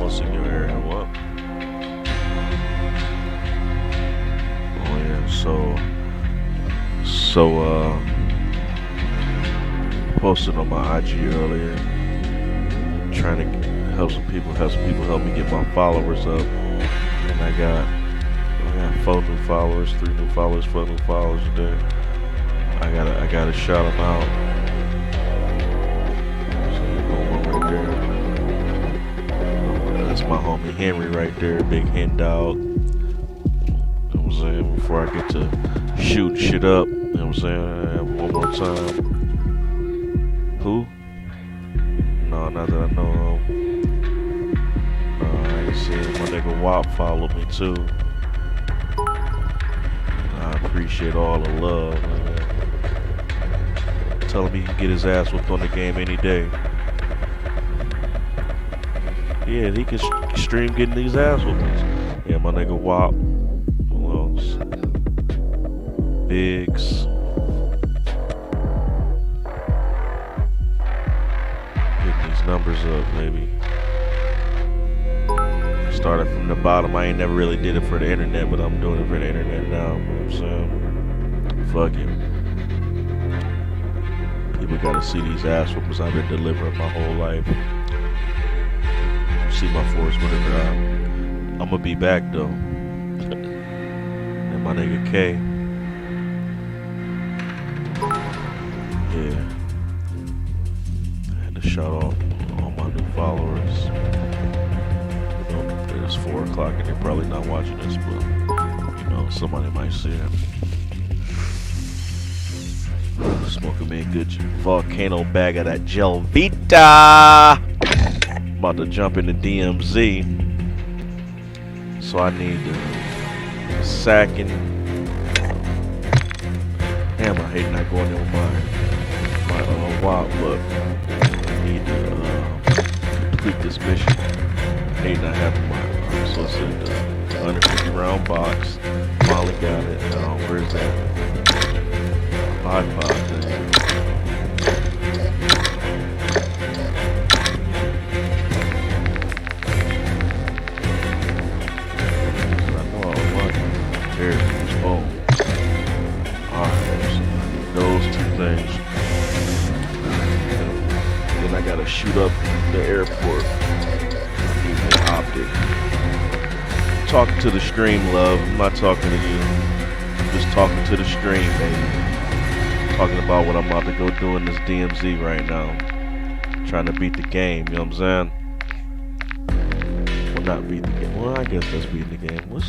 posting your area. What? Oh yeah. Posted on my IG earlier, trying to help some people help me get my followers up, and I got 4 new followers, 3 new followers, 4 new followers today. I gotta shout them out. So one right there. That's my homie Henry right there, big hen dog. You know what I'm saying? Before I get to shooting shit up, you know what I'm saying? One more time. Who? No, not that I know of. I ain't seen my nigga Wop follow me too. I appreciate all the love, man. Tell him he can get his ass whooped on the game any day. Yeah, he can stream getting these ass whoopings. Yeah, my nigga Wop. Who else? Biggs. Getting these numbers up, maybe. Started from the bottom. I ain't never really did it for the internet, but I'm doing it for the internet now. You know what I'm saying? Fuck it. People gotta see these ass whoopings I've been delivering my whole life. See my force, whatever. I'm gonna be back though. And my nigga K. Yeah. I had to shout out all my new followers. It's 4 o'clock and they're probably not watching this, but you know, somebody might see it. Smoking me a good volcano bag of that Gelvita. About to jump into DMZ. So I need a sacking. Damn, I hate not going in with my Wop, but I need to complete this mission. I hate not having my solicited 150 round box. Molly got it. Where's that? iPod thing. I know I want it. There it is. Boom. Alright, so those 2 things. Then I gotta shoot up the airport. I need an optic. Talking to the stream, love. I'm not talking to you. I'm just talking to the stream, baby. Talking about what I'm about to go do in this DMZ right now. Trying to beat the game, you know what I'm saying? Well, not beat the game. Well, I guess that's beating the game. What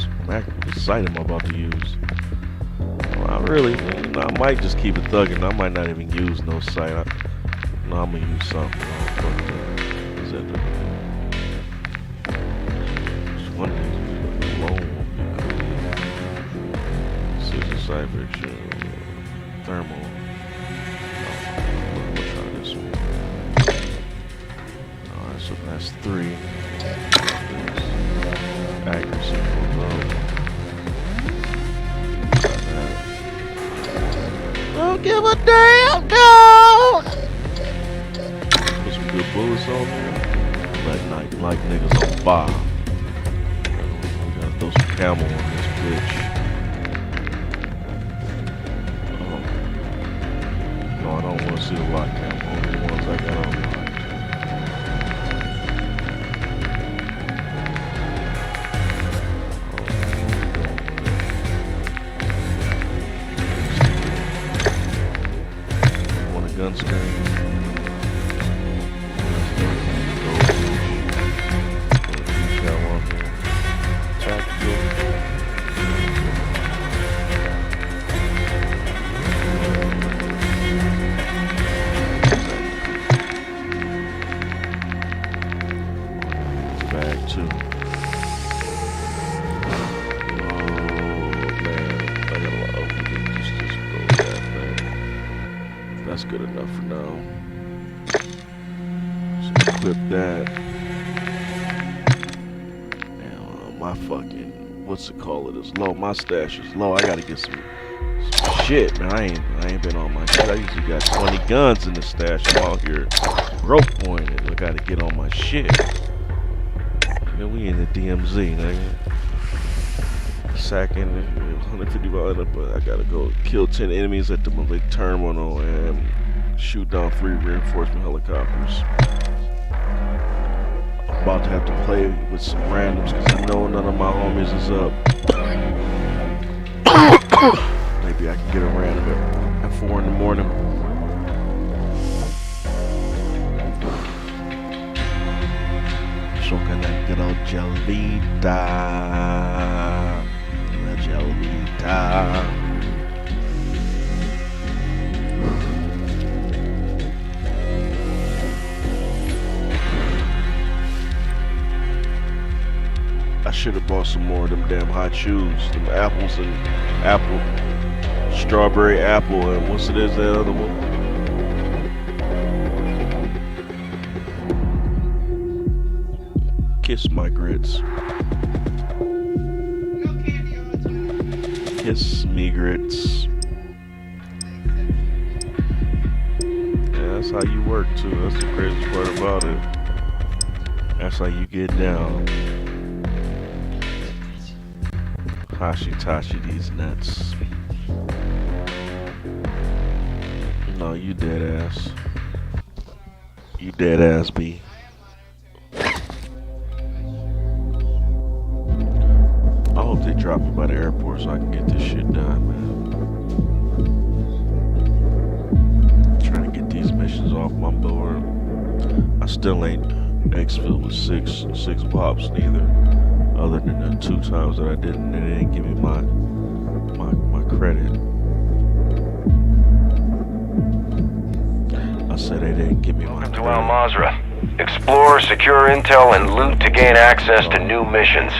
site am I about to use? Well, I might just keep it thugging. I might not even use no site. I'm gonna use something. Is that one of these alone? Scissor Cyber Thermal. We'll try this one. Alright, so that's 3. Accuracy goes up. Don't give a damn, dog! Put some good bullets on there. Like niggas on fire. We gotta throw some camel on this bitch. No, I don't want to see the lock cam. Only the ones I got on locked. Want a gun screen? Got one here. Tactical. Bag 2. Oh man, I got a lot of just go that man. That's good enough for now. So clip that. Damn, my fucking what's it called? It is low. My stash is low. I gotta get some shit, man. I ain't been on my shit. I usually got 20 guns in the stash. I'm out here broke pointed. I gotta get on my shit. Man, we in the DMZ, nigga. Sacking 150 miles, but I gotta go kill 10 enemies at the Malik terminal and shoot down 3 reinforcement helicopters. I'm about to have to play with some randoms because I know none of my homies is up. Maybe I can get a random at 4 in the morning. Smoking that good old Gelvita. La Gelvita. I should have bought some more of them damn hot shoes. Them apples and apple. Strawberry apple and what's it is, that other one? Kiss my grits. Kiss me grits. Yeah, that's how you work too. That's the craziest part about it. That's how you get down. Hashi these nuts. No, you dead ass. You dead ass, B. I hope they drop me by the airport so I can get this shit done, man. Trying to get these missions off my board. I still ain't exfilled with six pops neither. Other than the 2 times that I didn't, they didn't give me my credit. I said they didn't give me my credit. Welcome to Al Mazrah. Explore, secure intel, and loot to gain access to new missions.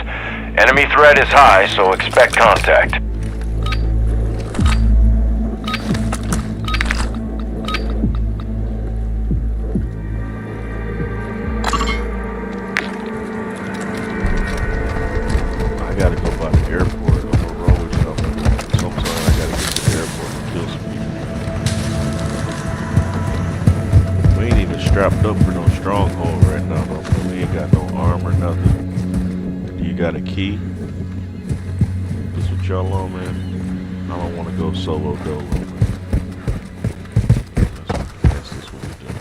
Enemy threat is high, so expect contact. I gotta go by the airport. I'm gonna roll with y'all. Sometime I gotta get to the airport and kill some people. We ain't even strapped up for no stronghold right now, though. We ain't got no arm or nothing. You got a key? This what y'all on, man? I don't want to go solo dolo, man. That's what we're doing.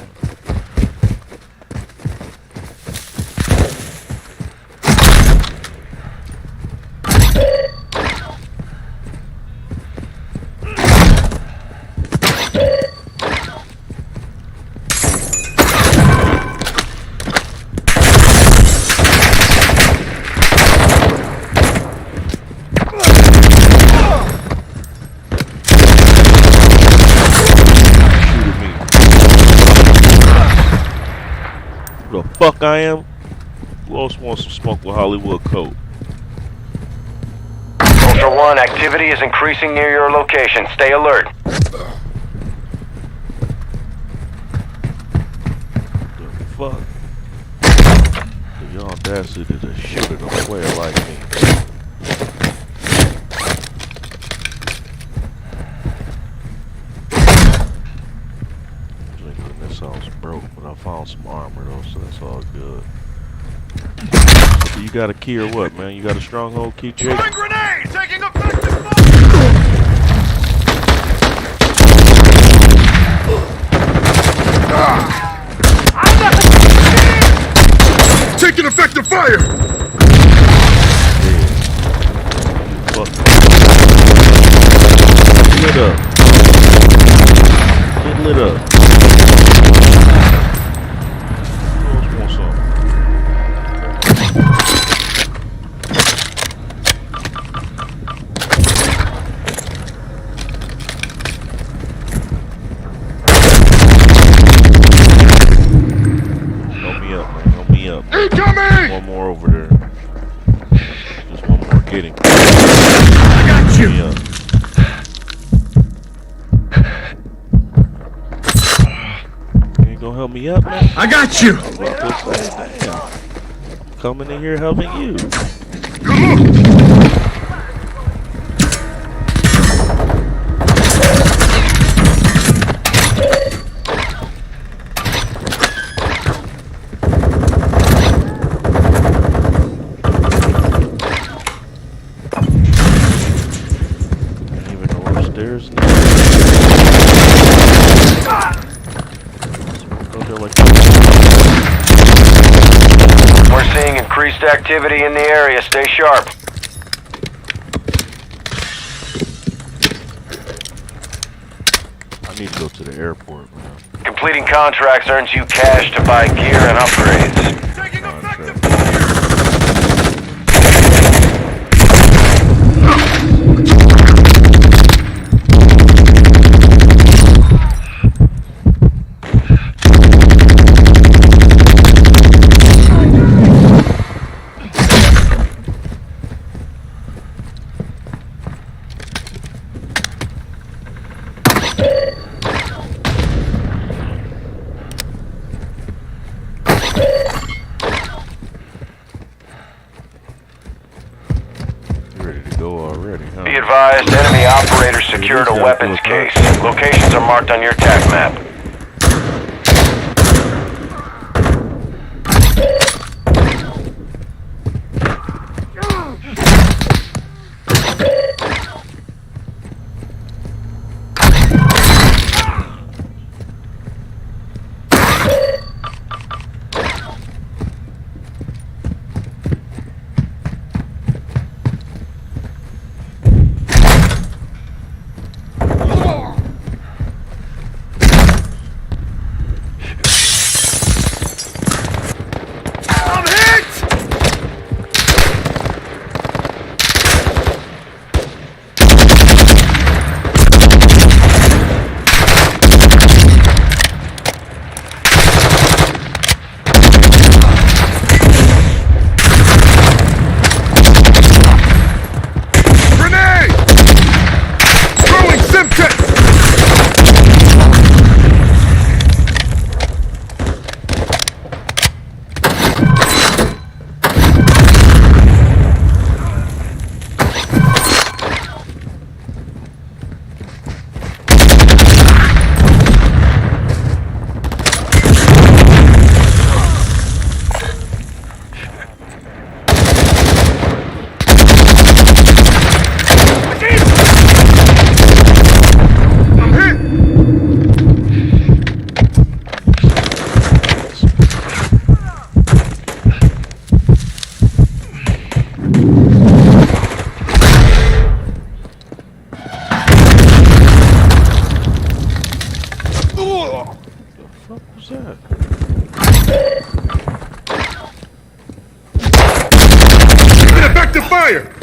The fuck I am? Who else wants some smoke with Hollywood Coat? Ultra One, activity is increasing near your location. Stay alert. The fuck? The audacity to shoot at a player like me. This house broke, but I found some armor though, so that's all good. So you got a key or what, man? You got a stronghold key, Jake? Throwing grenade! Taking effective fire! Taking effective fire! Fuck. Get lit up. Get lit up. Incoming! One more over there. Just one more getting. I got you! Yeah. You ain't gonna help me up, man? I got you! I was about to say, damn. I'm coming in here helping you. Increased activity in the area. Stay sharp. I need to go to the airport, man. Completing contracts earns you cash to buy gear and upgrades. Taking effective Contract. fire! You ready to go already, huh? Be advised, enemy operators secured a weapons case. Locations are marked on your TAC map. I'm hit! Grenade! Throwing Simtex! I'm hit! What the fuck was that? Taking effective fire!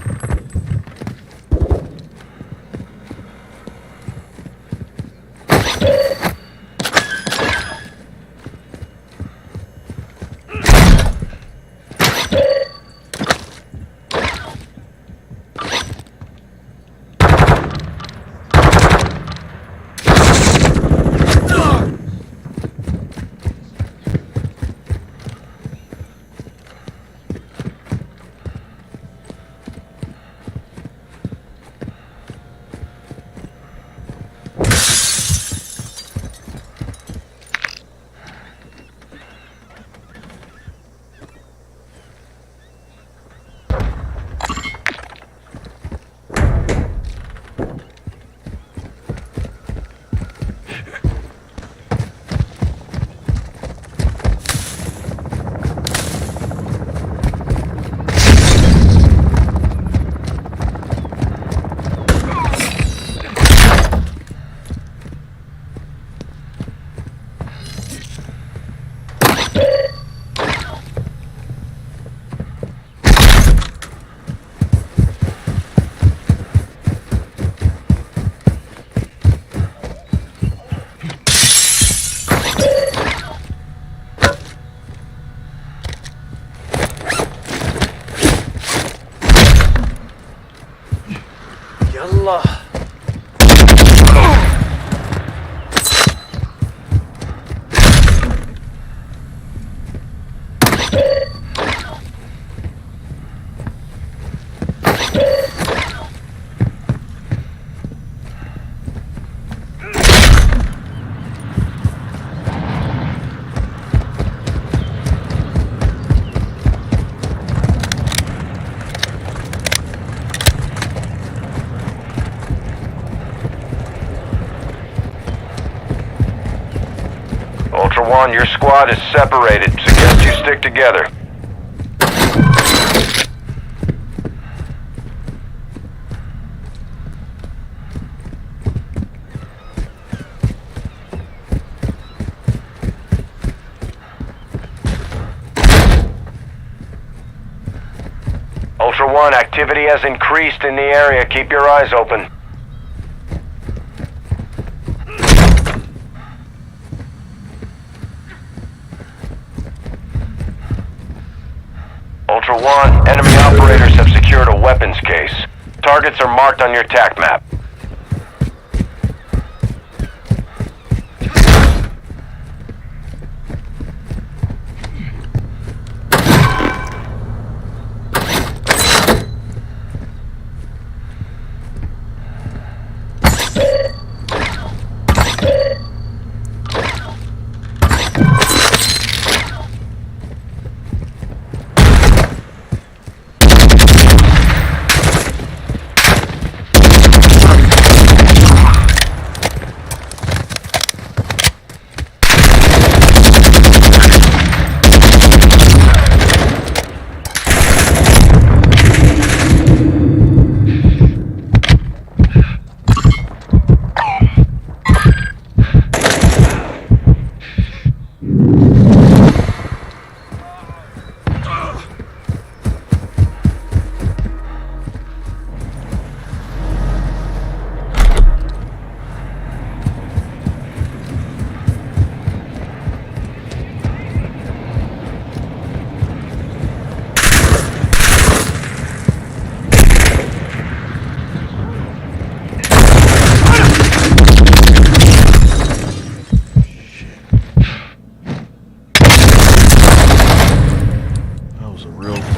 Ultra One, your squad is separated. Suggest you stick together. Ultra One, activity has increased in the area. Keep your eyes open. Ultra One, enemy operators have secured a weapons case. Targets are marked on your TAC map.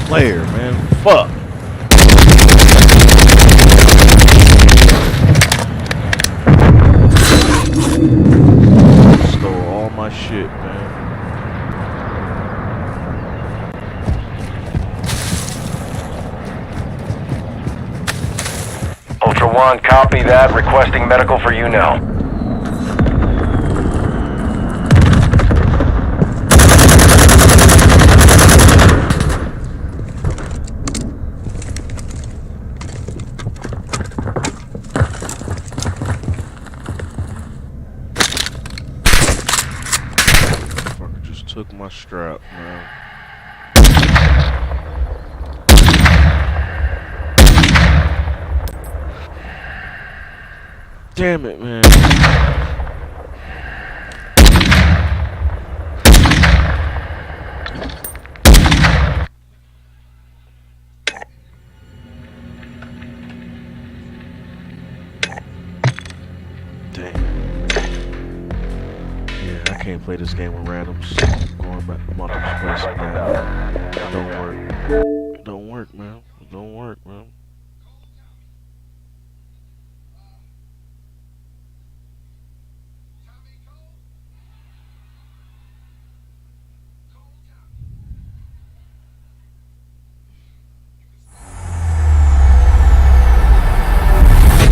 Player, man. Fuck. Stole all my shit, man. Ultra One, copy that. Requesting medical for you now. Took my strap, man. Damn it, man. Can't play this game with randoms. Going back, I'm pressing down. Don't work. Don't work, man. Don't work, man.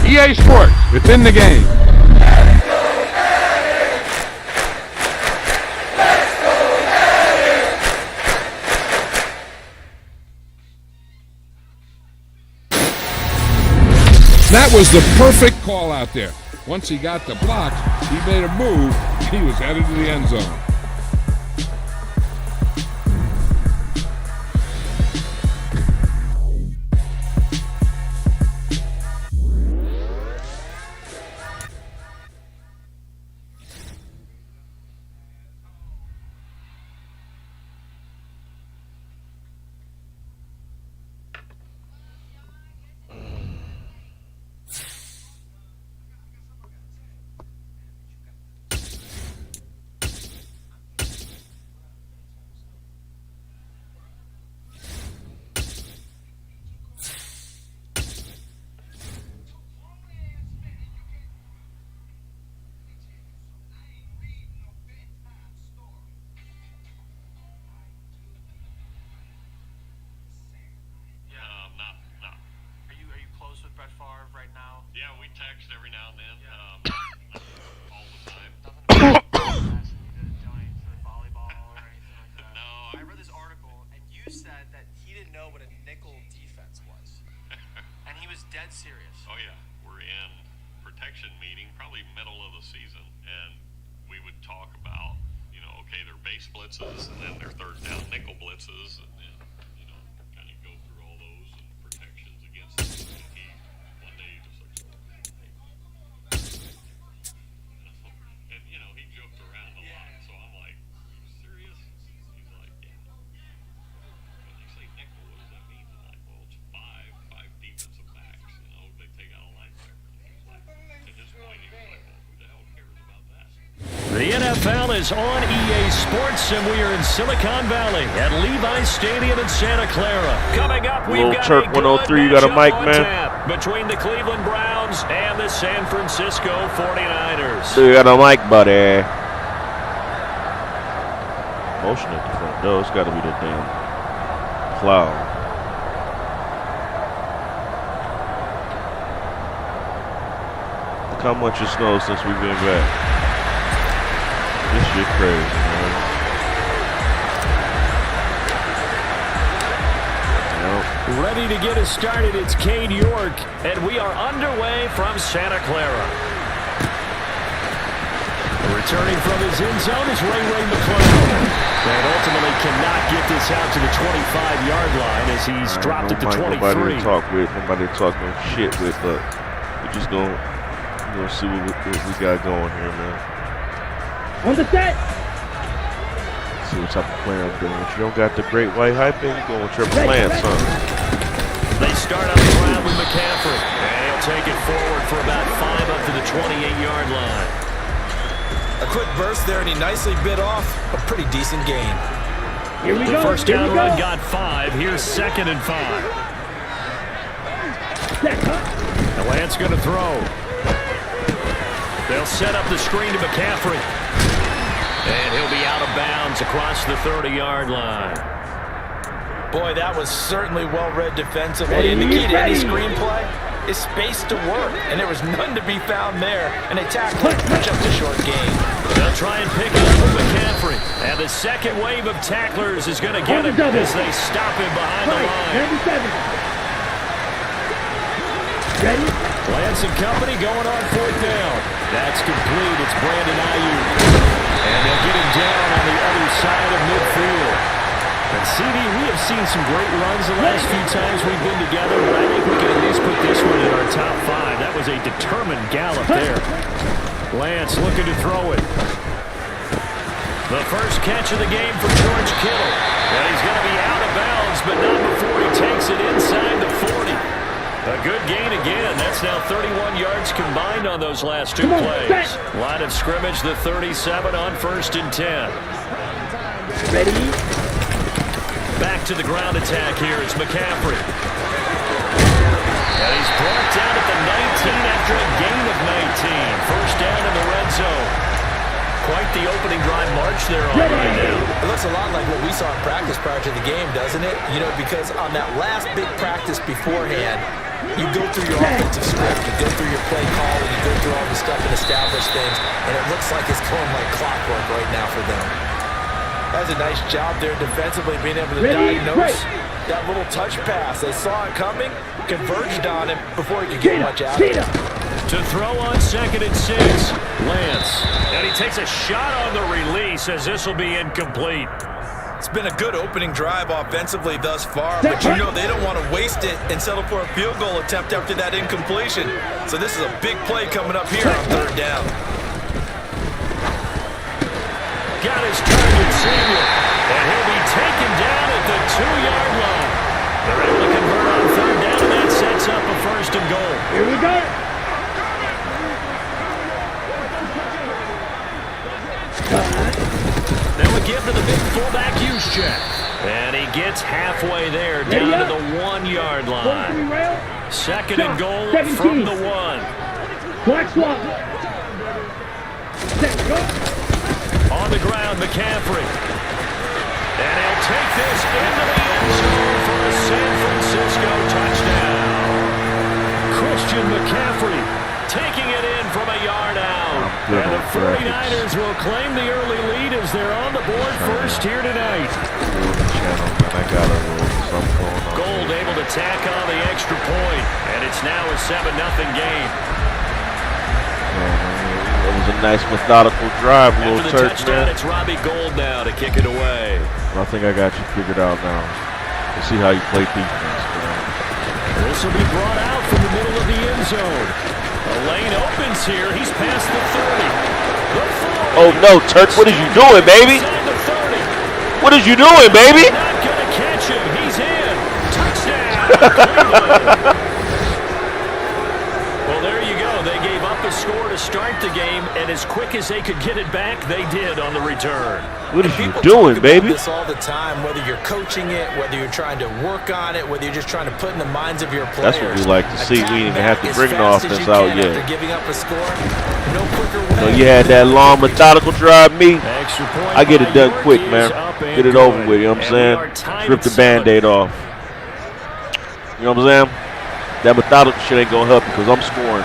EA Sports, it's in the game. That was the perfect call out there. Once he got the blocks, he made a move. He was headed to the end zone. Yeah, we text every now and then, all the time. No, I read this article, and you said that he didn't know what a nickel defense was. And he was dead serious. Oh yeah, we're in protection meeting, probably middle of the season, and we would talk about, okay, their base blitzes, and then their third down nickel blitzes, and then, kind of go through all those. And NFL is on EA Sports, and we are in Silicon Valley at Levi's Stadium in Santa Clara. Coming up, we've got Turk a good 103, you got a mic, matchup on man? tap between the Cleveland Browns and the San Francisco 49ers. You got a mic, buddy. Motion at the front door. It's got to be the damn cloud. Look how much it snowed since we've been back. This shit crazy, man. Yep. Ready to get us started, it's Cade York, and we are underway from Santa Clara. Returning from his end zone is Ray McCloud. And ultimately cannot get this out to the 25-yard line as he's dropped it to 23. Nobody to talk no shit with, but we're just going to see what we got going here, man. On the set. See what type of player I'm doing. If you don't got the great white hype in, you're going with your plan, son. They start on the ground with McCaffrey. And he'll take it forward for about 5 up to the 28-yard line. A quick burst there, and he nicely bit off a pretty decent gain. Here we The go. first down run got 5. Here's 2nd and 5. And Lance going to throw. They'll set up the screen to McCaffrey. And he'll be out of bounds across the 30-yard line. Boy, that was certainly well-read defensively. And the key to any screenplay is space to work. And there was none to be found there. And they tackled just a short gain. They'll try and pick it up with McCaffrey. And the second wave of tacklers is going to get him as they stop him behind the line. 97. Ready? Lance and company going on 4th down. That's complete. It's Brandon Ayuk. And they'll get him down on the other side of midfield. And CD, we have seen some great runs the last few times we've been together, but I think we can at least put this one in our top 5. That was a determined gallop there. Lance looking to throw it. The first catch of the game for George Kittle. And he's going to be out of bounds, but not before he takes it inside the 40. A good gain again. That's now 31 yards combined on those last 2 plays. Line of scrimmage, the 37 on 1st and 10. Ready? Back to the ground attack here. It's McCaffrey. And he's brought down at the 19 after a gain of 19. First down in the red zone. Quite the opening drive march there on right now. It looks a lot like what we saw in practice prior to the game, doesn't it? You know, because on that last big practice beforehand, you go through your offensive script, you go through your play calling, you go through all the stuff and establish things, and it looks like it's going like clockwork right now for them. That's a nice job there defensively, being able to diagnose that little touch pass. They saw it coming, converged on him before he could get much out of it. To throw on 2nd and 6, Lance. And he takes a shot on the release as this will be incomplete. It's been a good opening drive offensively thus far, but you know they don't want to waste it and settle for a field goal attempt after that incompletion. So this is a big play coming up here on 3rd down. Got his target, Samuel, and he'll be taken down at the 2-yard line. They're able to convert on 3rd down, and that sets up a 1st and goal. Here we go. Now a give to the big fullback Juszczyk. And he gets halfway there, down to the 1-yard line. 2nd and goal from the 1. Black swap. Go. On the ground, McCaffrey. And he'll take this into the end zone for a San Francisco touchdown. Christian McCaffrey taking it in from a yard out. And the 49ers will claim the early lead as they're on the board first here tonight. Gold able to tack on the extra point, and it's now a 7-0 game. It was a nice methodical drive, little After the Turk, touchdown, man. it's Robbie Gould now to kick it away. I think I got you figured out now. We'll see how you play defense, man. This will be brought out from the middle of the end zone. A lane opens here. He's past the 30. The 40. Oh, no, Turk, what is you doing, baby? Inside the 30. What is you doing, baby? Not going to catch him. He's in. Touchdown, Cleveland. Well, there you go. They gave up the score to start the game, and as quick as they could get it back, they did on the return. What are you People doing, talk baby? about this all the time, whether you're coaching it, whether you're trying to work on it, whether you're just trying to put in the minds of your players. That's what we like to see. We Attack didn't even back have to as bring an fast as offense you out can yet. after giving up a score. No quicker way. So you had that long methodical drive, me. Extra point I get it by done York quick, is man. up and Get it over good. with, you know what I'm And we are saying? tied Rip at the 7. Band-Aid off. You know what I'm saying? That methodical shit ain't gonna help because I'm scoring.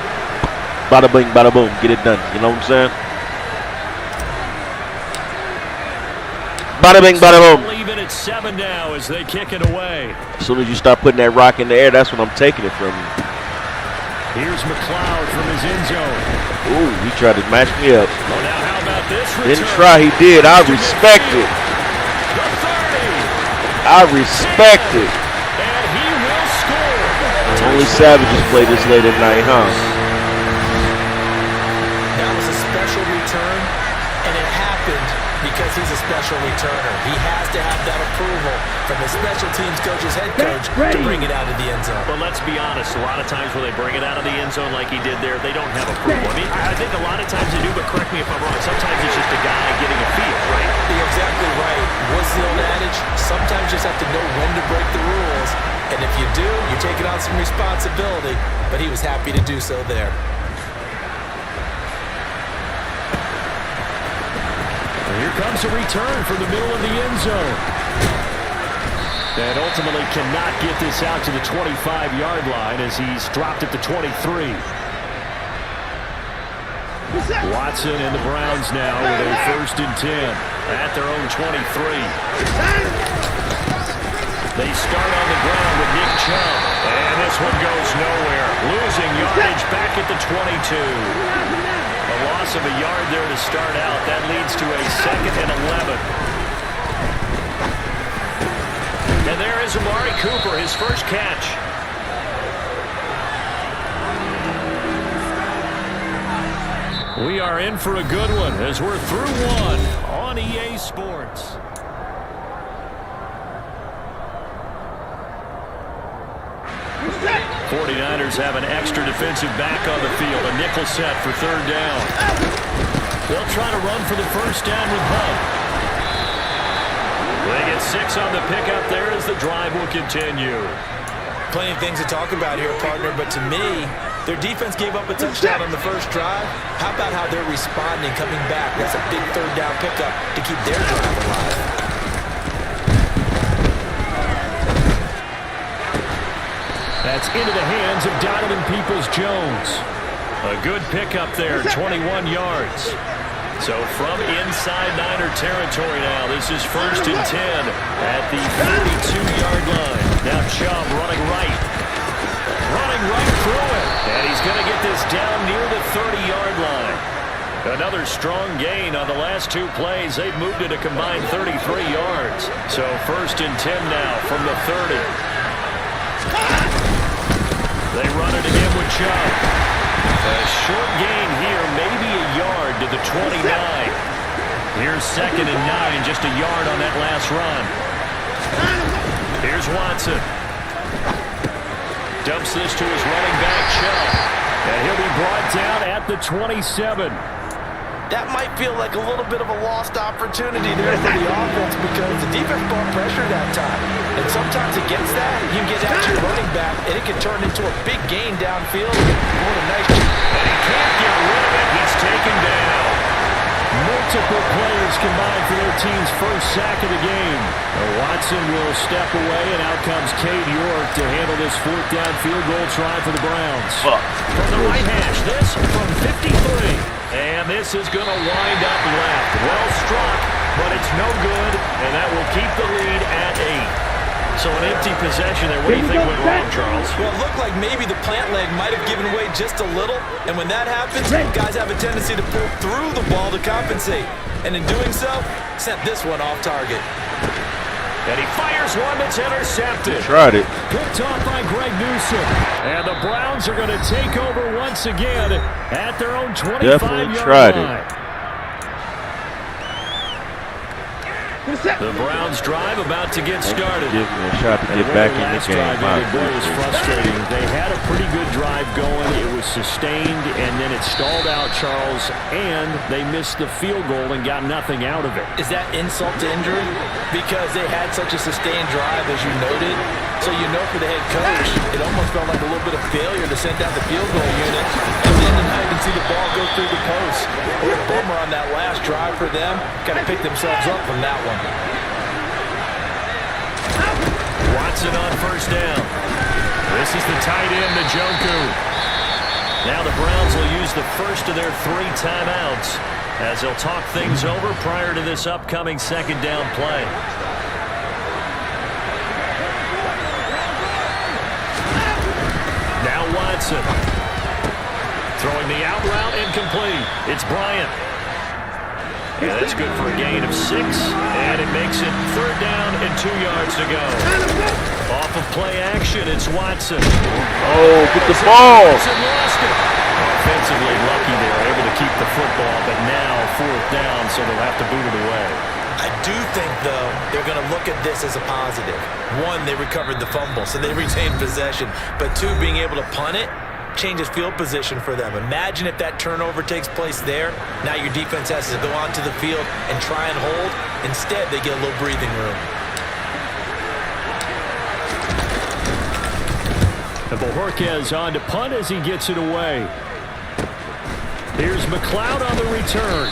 Bada bing, bada boom. Get it done. You know what I'm saying? Bada bing, bada boom. Leave it at 7 now as they kick it away. As soon as you start putting that rock in the air, that's when I'm taking it from you. Here's McLeod from his end zone. Ooh, he tried to match me up. Well, now how about this return? Didn't try, he did. I respect it. The 30. I respect it. And he will score. Only savages play this late at night, huh? That was a special return, and it happened because he's a special returner. He has to have that approval from the special teams coach's head coach to bring it out of the end zone. But let's be honest, a lot of times when they bring it out of the end zone like he did there, they don't have approval. I mean, I think a lot of times they do, but correct me if I'm wrong. Sometimes it's just a guy getting a feel, right? You're exactly right. What's the old adage? Sometimes you just have to know when to break the rules. And if you do, you're taking on some responsibility. But he was happy to do so there. And here comes a return from the middle of the end zone. And ultimately cannot get this out to the 25-yard line as he's dropped at the 23. Watson and the Browns now with a 1st and 10 at their own 23. They start on the ground with Nick Chubb. And this one goes nowhere. Losing yardage back at the 22. A loss of a yard there to start out. That leads to a 2nd and 11. And there is Amari Cooper, his first catch. We are in for a good one as we're through one on EA Sports. The 49ers have an extra defensive back on the field. A nickel set for 3rd down. They'll try to run for the 1st down with Hubb. They get 6 on the pickup there as the drive will continue. Plenty of things to talk about here, partner, but to me, their defense gave up a touchdown on the first drive. How about how they're responding, coming back? That's a big 3rd down pickup to keep their drive alive. That's into the hands of Donovan Peoples-Jones. A good pickup there, 21 yards. So from inside Niner territory now, this is 1st and 10 at the 32-yard line. Now Chubb running right. Running right through it. And he's going to get this down near the 30-yard line. Another strong gain on the last 2 plays. They've moved it a combined 33 yards. So 1st and 10 now from the 30. They run it again with Chubb. A short gain here, maybe a yard to the 29. Here's 2nd and 9, just a yard on that last run. Here's Watson. Dumps this to his running back, Chubb. And he'll be brought down at the 27. That might feel like a little bit of a lost opportunity there for the offense because the defense brought pressure that time. And sometimes against that, you get after your running back, and it can turn into a big gain downfield. What a nice... And he can't get rid of it. He's taken down. Multiple players combined for their team's first sack of the game. Watson will step away, and out comes Cade York to handle this 4th down field goal try for the Browns. From the right hash, this from 53. And this is going to wind up left. Well struck, but it's no good, and that will keep the lead at 8. So an empty possession there. What do you think went wrong, Charles? Well, it looked like maybe the plant leg might have given away just a little, and when that happens, guys have a tendency to pull through the ball to compensate. And in doing so, sent this one off target. And he fires one that's intercepted. Tried it. Picked off by Greg Newsome. And the Browns are going to take over once again at their own 25-yard line. Definitely tried it. The Browns drive about to get started. Give me a shot to And get back the in the last game. drive My ended, boy, it was goodness. frustrating. They had a pretty good drive going. It was sustained, and then it stalled out, Charles, and they missed the field goal and got nothing out of it. Is that insult to injury? Because they had such a sustained drive, as you noted. So you know for the head coach, it almost felt like a little bit of failure to send down the field goal unit. And then to not even see the ball go through the post. What a bummer on that last drive for them. Got to pick themselves up from that one. Watson on first down. This is the tight end, Njoku. Now the Browns will use the first of their 3 timeouts as they'll talk things over prior to this upcoming second down play. Now Watson. Throwing the out route incomplete. It's Bryant. Yeah, that's good for a gain of 6, and it makes it 3rd down and 2 yards to go. Off of play action, it's Watson. Oh, get the ball. Watson lost it. Offensively lucky they were able to keep the football, but now 4th down, so they'll have to boot it away. I do think, though, they're going to look at this as a positive. 1, they recovered the fumble, so they retained possession. But 2, being able to punt it changes field position for them. Imagine if that turnover takes place there. Now your defense has to go onto the field and try and hold. Instead, they get a little breathing room. And Bojorquez on to punt as he gets it away. Here's McLeod on the return.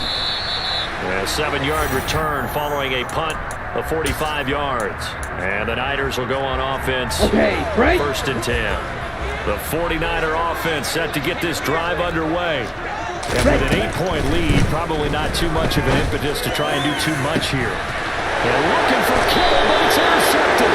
A 7-yard return following a punt of 45 yards. And the Niners will go on offense. Okay, right. 1st and 10. The 49er offense set to get this drive underway. And with an 8-point lead, probably not too much of an impetus to try and do too much here. They're looking for Kittle, but it's intercepted.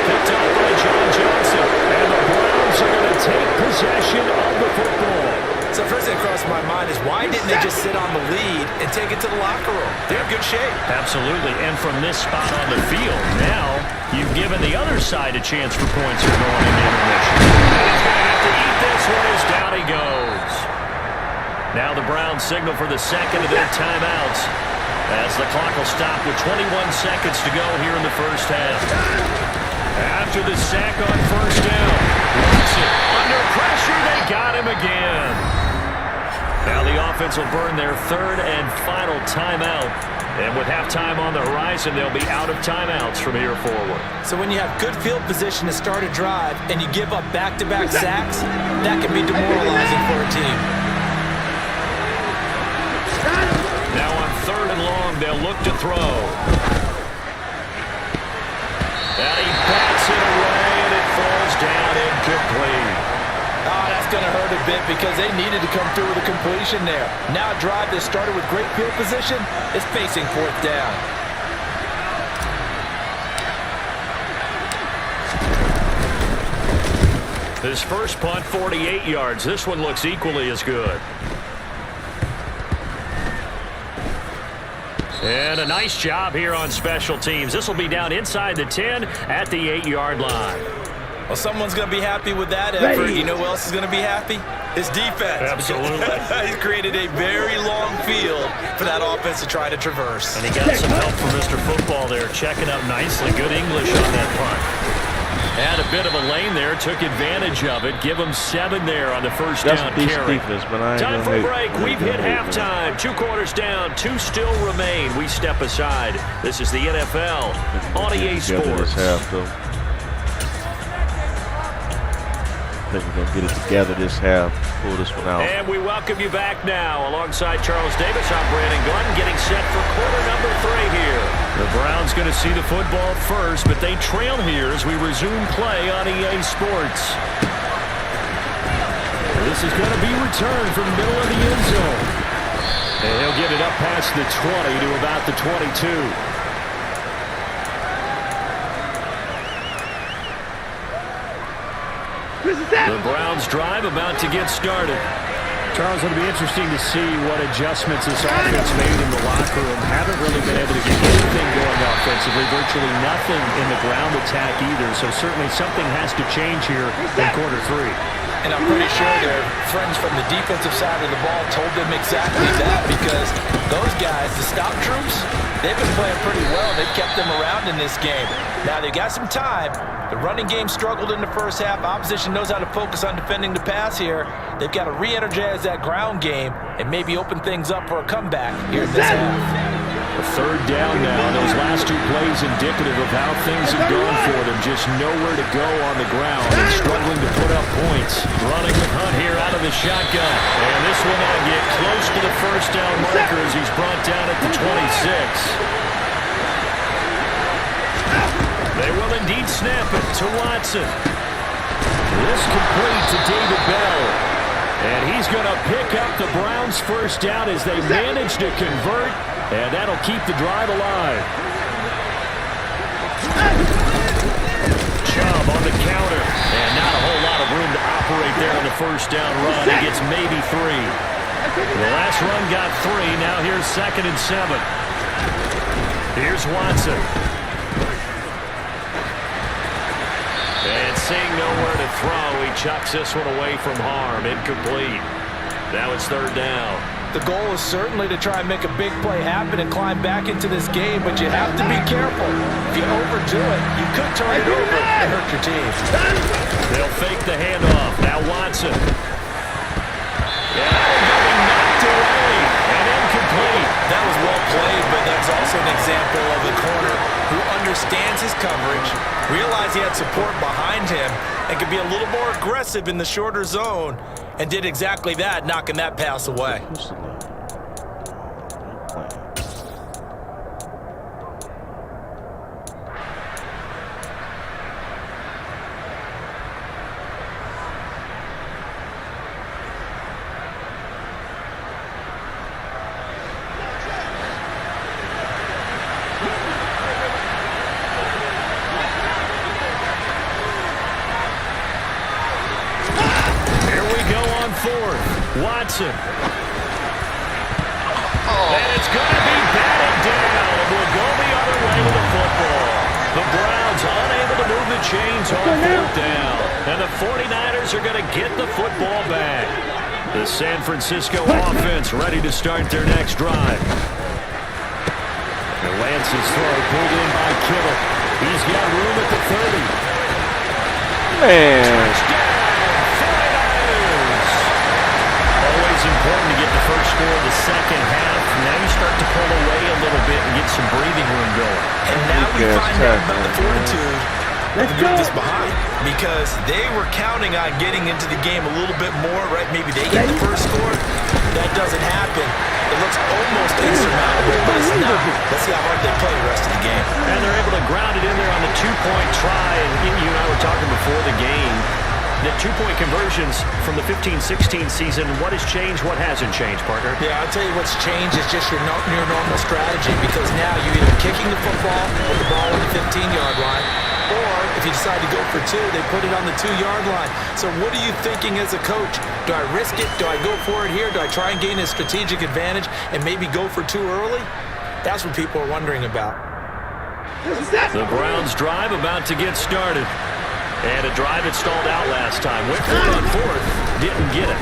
Picked up by John Johnson. And the Browns are going to take possession of the football. So first thing that crossed my mind is why didn't they just sit on the lead and take it to the locker room? They're in good shape. Absolutely. And from this spot on the field, now you've given the other side a chance for points here going into intermission. And he's going to have to eat this one as down he goes. Now the Browns signal for the second of their timeouts as the clock will stop with 21 seconds to go here in the first half. After the sack on first down, Watson under pressure, they got him again. Now the offense will burn their 3rd and final timeout. And with halftime on the horizon, they'll be out of timeouts from here forward. So when you have good field position to start a drive and you give up back-to-back sacks, that can be demoralizing for a team. Now on 3rd and long, they'll look to throw. And he bats it away, and it falls down incomplete. Oh, that's going to hurt a bit because they needed to come through with a completion there. Now a drive that started with great field position is facing 4th down. His first punt, 48 yards. This one looks equally as good. And a nice job here on special teams. This will be down inside the 10 at the 8-yard line. Well, someone's going to be happy with that effort. Ready. You know who else is going to be happy? His defense. Absolutely. He's created a very long field for that offense to try to traverse. And he got some help from Mr. Football there, checking up nicely. Good English on that punt. Had a bit of a lane there, took advantage of it. Give him 7 there on the first That's down a decent carry. defense, but I ain't Time gonna for a hate- break. I ain't We've gonna hit hate, halftime. 2 quarters down, 2 still remain. We step aside. This is the NFL on EA Together Sports. this half, though. I think we're going to get it together this half, pull this one out. And we welcome you back now. Alongside Charles Davis, I'm Brandon Glenn, getting set for quarter number 3 here. The Browns going to see the football first, but they trail here as we resume play on EA Sports. This is going to be returned from the middle of the end zone. And he'll get it up past the 20 to about the 22. The Browns drive about to get started. Charles, it'll be interesting to see what adjustments this offense made in the locker room. Haven't really been able to get anything going offensively, virtually nothing in the ground attack either. So certainly something has to change here in quarter 3. And I'm pretty sure their friends from the defensive side of the ball told them exactly that, because those guys, the stop troops, they've been playing pretty well. They've kept them around in this game. Now, they got some time. The running game struggled in the first half. Opposition knows how to focus on defending the pass here. They've got to re-energize that ground game and maybe open things up for a comeback here in this half. A third down now. Those last two plays indicative of how things have gone for them. Just nowhere to go on the ground and struggling to put up points. Running with Hunt here out of the shotgun. And this will not get close to the first down marker as he's brought down at the 26. They will indeed snap it to Watson. This complete to David Bell. And he's going to pick up the Browns' first down as they manage to convert. And that'll keep the drive alive. Chubb on the counter. And not a whole lot of room to operate there on the first down run. He gets maybe 3. The last run got 3. Now here's 2nd and 7. Here's Watson. And seeing nowhere to throw, he chucks this one away from harm. Incomplete. Now it's 3rd down. The goal is certainly to try and make a big play happen and climb back into this game, but you have to be careful. If you overdo it, you could turn it over and hurt your team. They'll fake the handoff. Now Watson. Yeah, getting knocked away and incomplete. That was well played, but that's also an example of a corner who understands his coverage, realized he had support behind him, and could be a little more aggressive in the shorter zone, and did exactly that, knocking that pass away. Watson. And it's going to be batted down. It will go the other way with the football. The Browns unable to move the chains on 4th down. And the 49ers are going to get the football back. The San Francisco offense ready to start their next drive. And Lance's throw pulled in by Kittle. He's got room at the 30. Man. Touchdown. Important to get the first score of the second half. Now you start to pull away a little bit and get some breathing room going. And now we find out about the fortitude to move this behind, because they were counting on getting into the game a little bit more, right? Maybe they get the first score. That doesn't happen. It looks almost insurmountable, but it's not. Let's see how hard they play the rest of the game. And they're able to ground it in there on the 2-point try. And you and I were talking before the game. The 2-point conversions from the 15-16 season, what has changed, what hasn't changed, partner? Yeah, I'll tell you what's changed is just your normal strategy, because now you're either kicking the football with the ball on the 15-yard line, or if you decide to go for 2, they put it on the 2-yard line. So what are you thinking as a coach? Do I risk it? Do I go for it here? Do I try and gain a strategic advantage and maybe go for 2 early? That's what people are wondering about. The Browns drive about to get started. And a drive that stalled out last time. Went for it on 4th, didn't get it.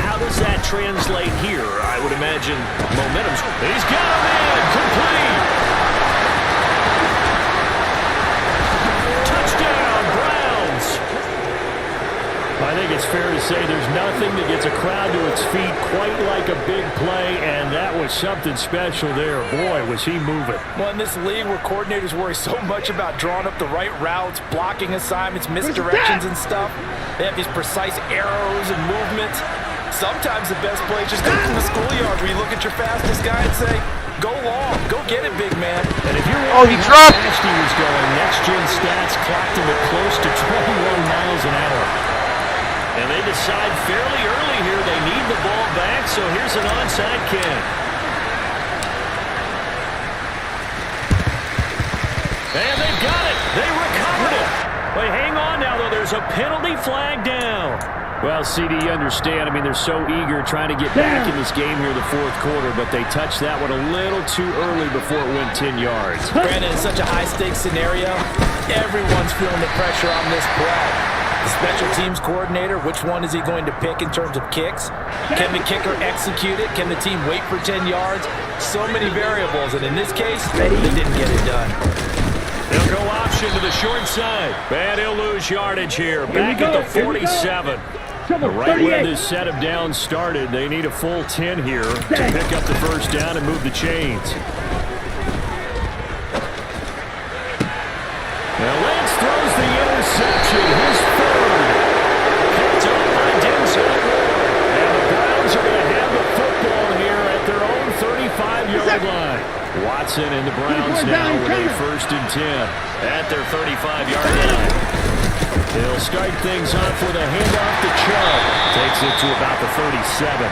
How does that translate here? I would imagine momentum's... He's got a man! Complete! Touchdown, Browns! I think it's fair to say there's nothing that gets a crowd to its feet quite like a big play, and that was something special there. Boy, was he moving. Well, in this league where coordinators worry so much about drawing up the right routes, blocking assignments, misdirections and stuff, they have these precise arrows and movements. Sometimes the best play is just go from the schoolyard where you look at your fastest guy and say, go long, go get it, big man. And if you're he dropped. how fast he was going, next-gen stats clocked him at close to 21 miles an hour. And they decide fairly early here they need the ball back, so here's an onside kick. And they got it. They recovered it. But hang on now, though. There's a penalty flag down. Well, CD, you understand. I mean, they're so eager trying to get back in this game here in the 4th quarter, but they touched that one a little too early before it went 10 yards. Brandon, in such a high-stakes scenario, everyone's feeling the pressure on this play. The special teams coordinator, which one is he going to pick in terms of kicks? Can the kicker execute it? Can the team wait for 10 yards? So many variables, and in this case, they didn't get it done. They'll go option to the short side. And he'll lose yardage here. Back at the 47. Right where this set of downs started, they need a full 10 here to pick up the first down and move the chains. Now Lance throws the interception, his third. Picked up by Denzel Ward. And the Browns are going to have the football here at their own 35-yard line. Watson and the Browns now with a 1st and 10 at their 35-yard line. They'll start things off with a handoff to Chubb. Takes it to about the 37.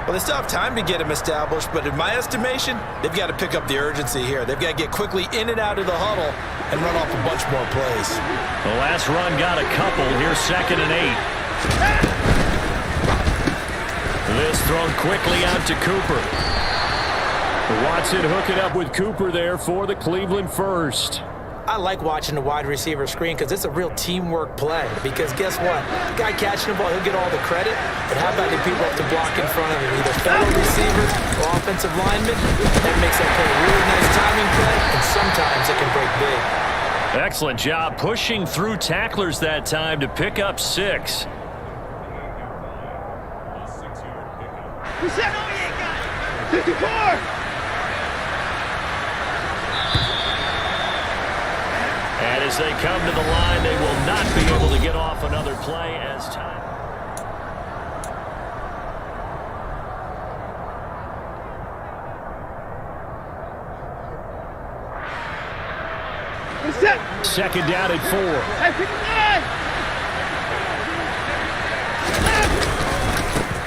Well, they still have time to get him established, but in my estimation, they've got to pick up the urgency here. They've got to get quickly in and out of the huddle and run off a bunch more plays. The last run got a couple. Here's 2nd and 8. This thrown quickly out to Cooper. Watson hooking up with Cooper there for the Cleveland first. I like watching the wide receiver screen because it's a real teamwork play. Because guess what? The guy catching the ball, he'll get all the credit. But how about the people up to block in front of him? Either fellow receivers or offensive linemen. That makes that play a really nice timing play, and sometimes it can break big. Excellent job pushing through tacklers that time to pick up 6. Who's that? Oh, yeah, got it. 54! And as they come to the line, they will not be able to get off another play as time. Second down at 4.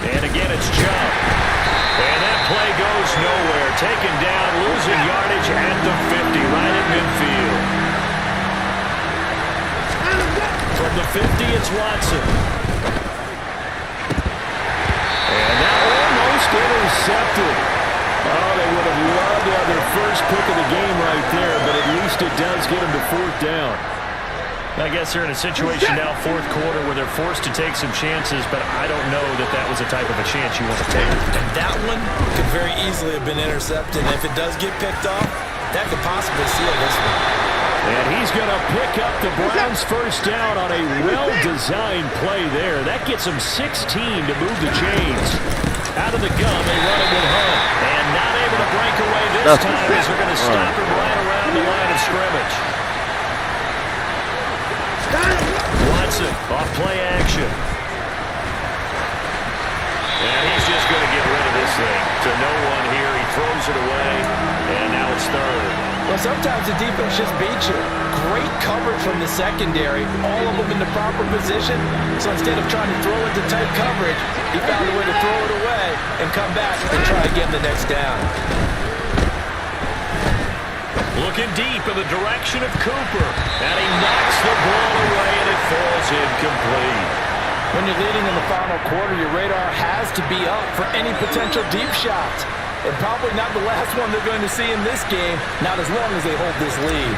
And again, it's Chubb. And that play goes nowhere. Taken down, losing yardage at the 50, right at midfield. From the 50, it's Watson. And that almost intercepted. Oh, they would have loved to have their first pick of the game right there, but at least it does get them to 4th down. I guess they're in a situation now, 4th quarter, where they're forced to take some chances, but I don't know that that was the type of a chance you want to take. And that one could very easily have been intercepted. And if it does get picked off, that could possibly seal this one. And he's going to pick up the Browns' first down on a well-designed play there. That gets them 16 to move the chains. Out of the gun, they run it with Hunt. And not able to break away this time as they're going to stop him right around the line of scrimmage. Watson off play action. And he's just going to get rid of this thing. To no one here. He throws it away. And now it's 3rd. Well, sometimes the defense just beats you. Great coverage from the secondary. All of them in the proper position. So instead of trying to throw into tight coverage, he found a way to throw it away and come back and try again the next down. Looking deep in the direction of Cooper. And he knocks the ball away and it falls incomplete. When you're leading in the final quarter, your radar has to be up for any potential deep shots. And probably not the last one they're going to see in this game, not as long as they hold this lead.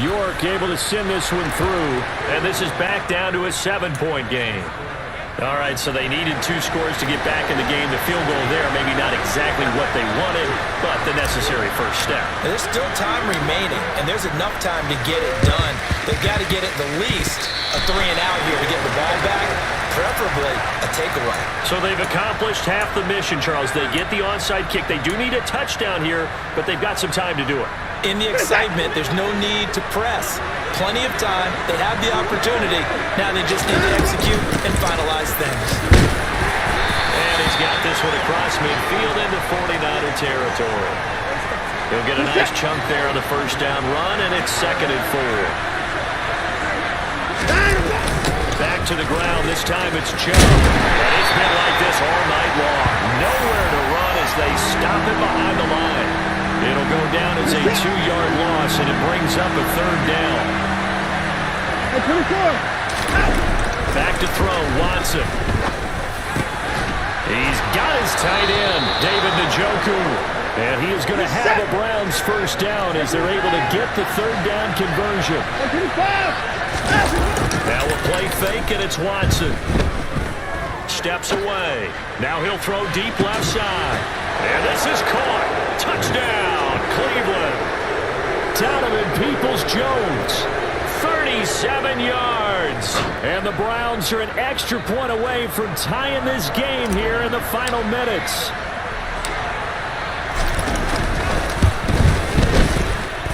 York able to send this one through, and this is back down to a 7-point game. All right, so they needed 2 scores to get back in the game. The field goal there, maybe not exactly what they wanted, but the necessary first step. There's still time remaining, and there's enough time to get it done. They've got to get at the least a 3-and-out here to get the ball back, preferably a takeaway. So they've accomplished half the mission, Charles. They get the onside kick. They do need a touchdown here, but they've got some time to do it. In the excitement, there's no need to press. Plenty of time. They have the opportunity. Now they just need to execute and finalize things. And he's got this one across midfield into 49er territory. He'll get a nice chunk there on the first down run, and it's 2nd and 4. Back to the ground. This time it's Chubb. And it's been like this all night long. Nowhere to run as they stop him behind the line. It'll go down as a 2-yard loss, and it brings up a 3rd down. Back to throw, Watson. He's got his tight end, David Njoku. And he is going to have a Browns first down as they're able to get the third down conversion. Now a play fake, and it's Watson. Steps away. Now he'll throw deep left side. And this is caught. Touchdown, Cleveland. Donovan Peoples-Jones, 37 yards. And the Browns are an extra point away from tying this game here in the final minutes.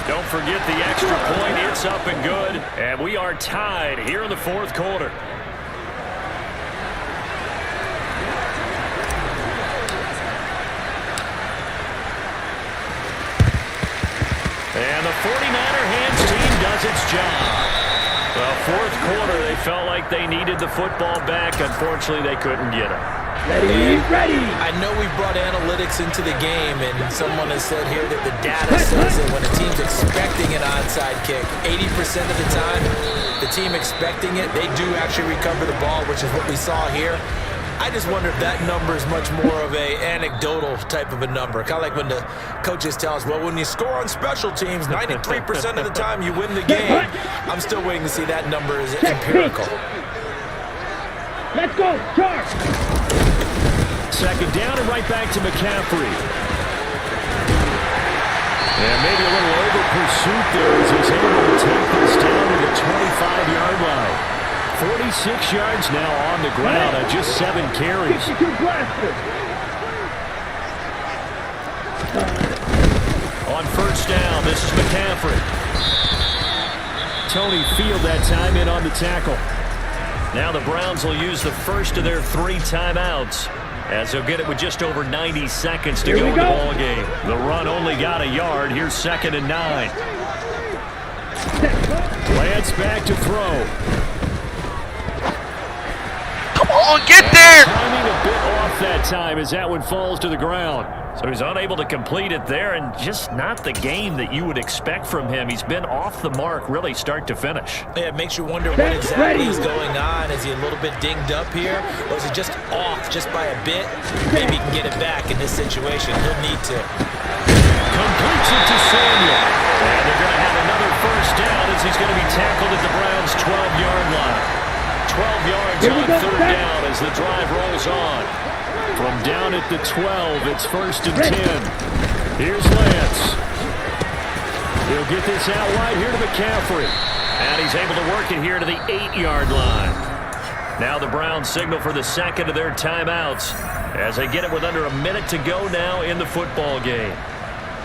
Don't forget the extra point. It's up and good. And we are tied here in the fourth quarter. And the 49er hands team does its job. Well, fourth quarter, they felt like they needed the football back. Unfortunately, they couldn't get it. Ready. I know we brought analytics into the game, and someone has said here that the data says that when a team's expecting an onside kick, 80% of the time, the team expecting it, they do actually recover the ball, which is what we saw here. I just wonder if that number is much more of a anecdotal type of a number. Kind of like when the coaches tell us, well, when you score on special teams, 93% of the time you win the game. I'm still waiting to see that number as empirical. Let's go, charge. Second down and right back to McCaffrey. And maybe a little over pursuit there as he's able to take this down to the 25-yard line. 46 yards now on the ground on just 7 carries. On first down, this is McCaffrey. Tony Field that time in on the tackle. Now the Browns will use the first of their 3 timeouts as they'll get it with just over 90 seconds to go in the ball game. The run only got a yard. Here's 2nd and 9. Lance back to throw. Come on, get there! Timing a bit off that time as that one falls to the ground. So he's unable to complete it there, and just not the game that you would expect from him. He's been off the mark really start to finish. Yeah, it makes you wonder what exactly is going on. Is he a little bit dinged up here, or is he just off just by a bit? Maybe he can get it back in this situation. He'll need to. Completes it to Samuel. And they're going to have another first down as he's going to be tackled at the Browns' 12-yard line. 12 yards on third down as the drive rolls on. From down at the 12, it's 1st and 10. Here's Lance. He'll get this out wide here to McCaffrey. And he's able to work it here to the 8-yard line. Now the Browns signal for the second of their timeouts as they get it with under a minute to go now in the football game.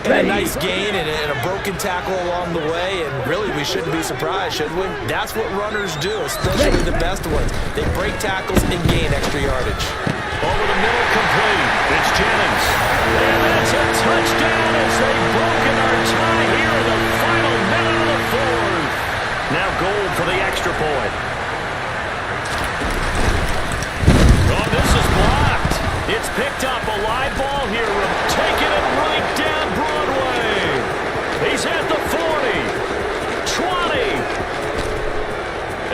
And a nice gain and a broken tackle along the way, and really we shouldn't be surprised, should we? That's what runners do, especially the best ones. They break tackles and gain extra yardage. Over the middle, complete. It's Jennings. And that's a touchdown as they've broken our tie here in the final minute of the fourth. Now Gold for the extra point. Oh, this is blocked. It's picked up. A live ball here. Taking it right down Broadway. He's at the 40. 20.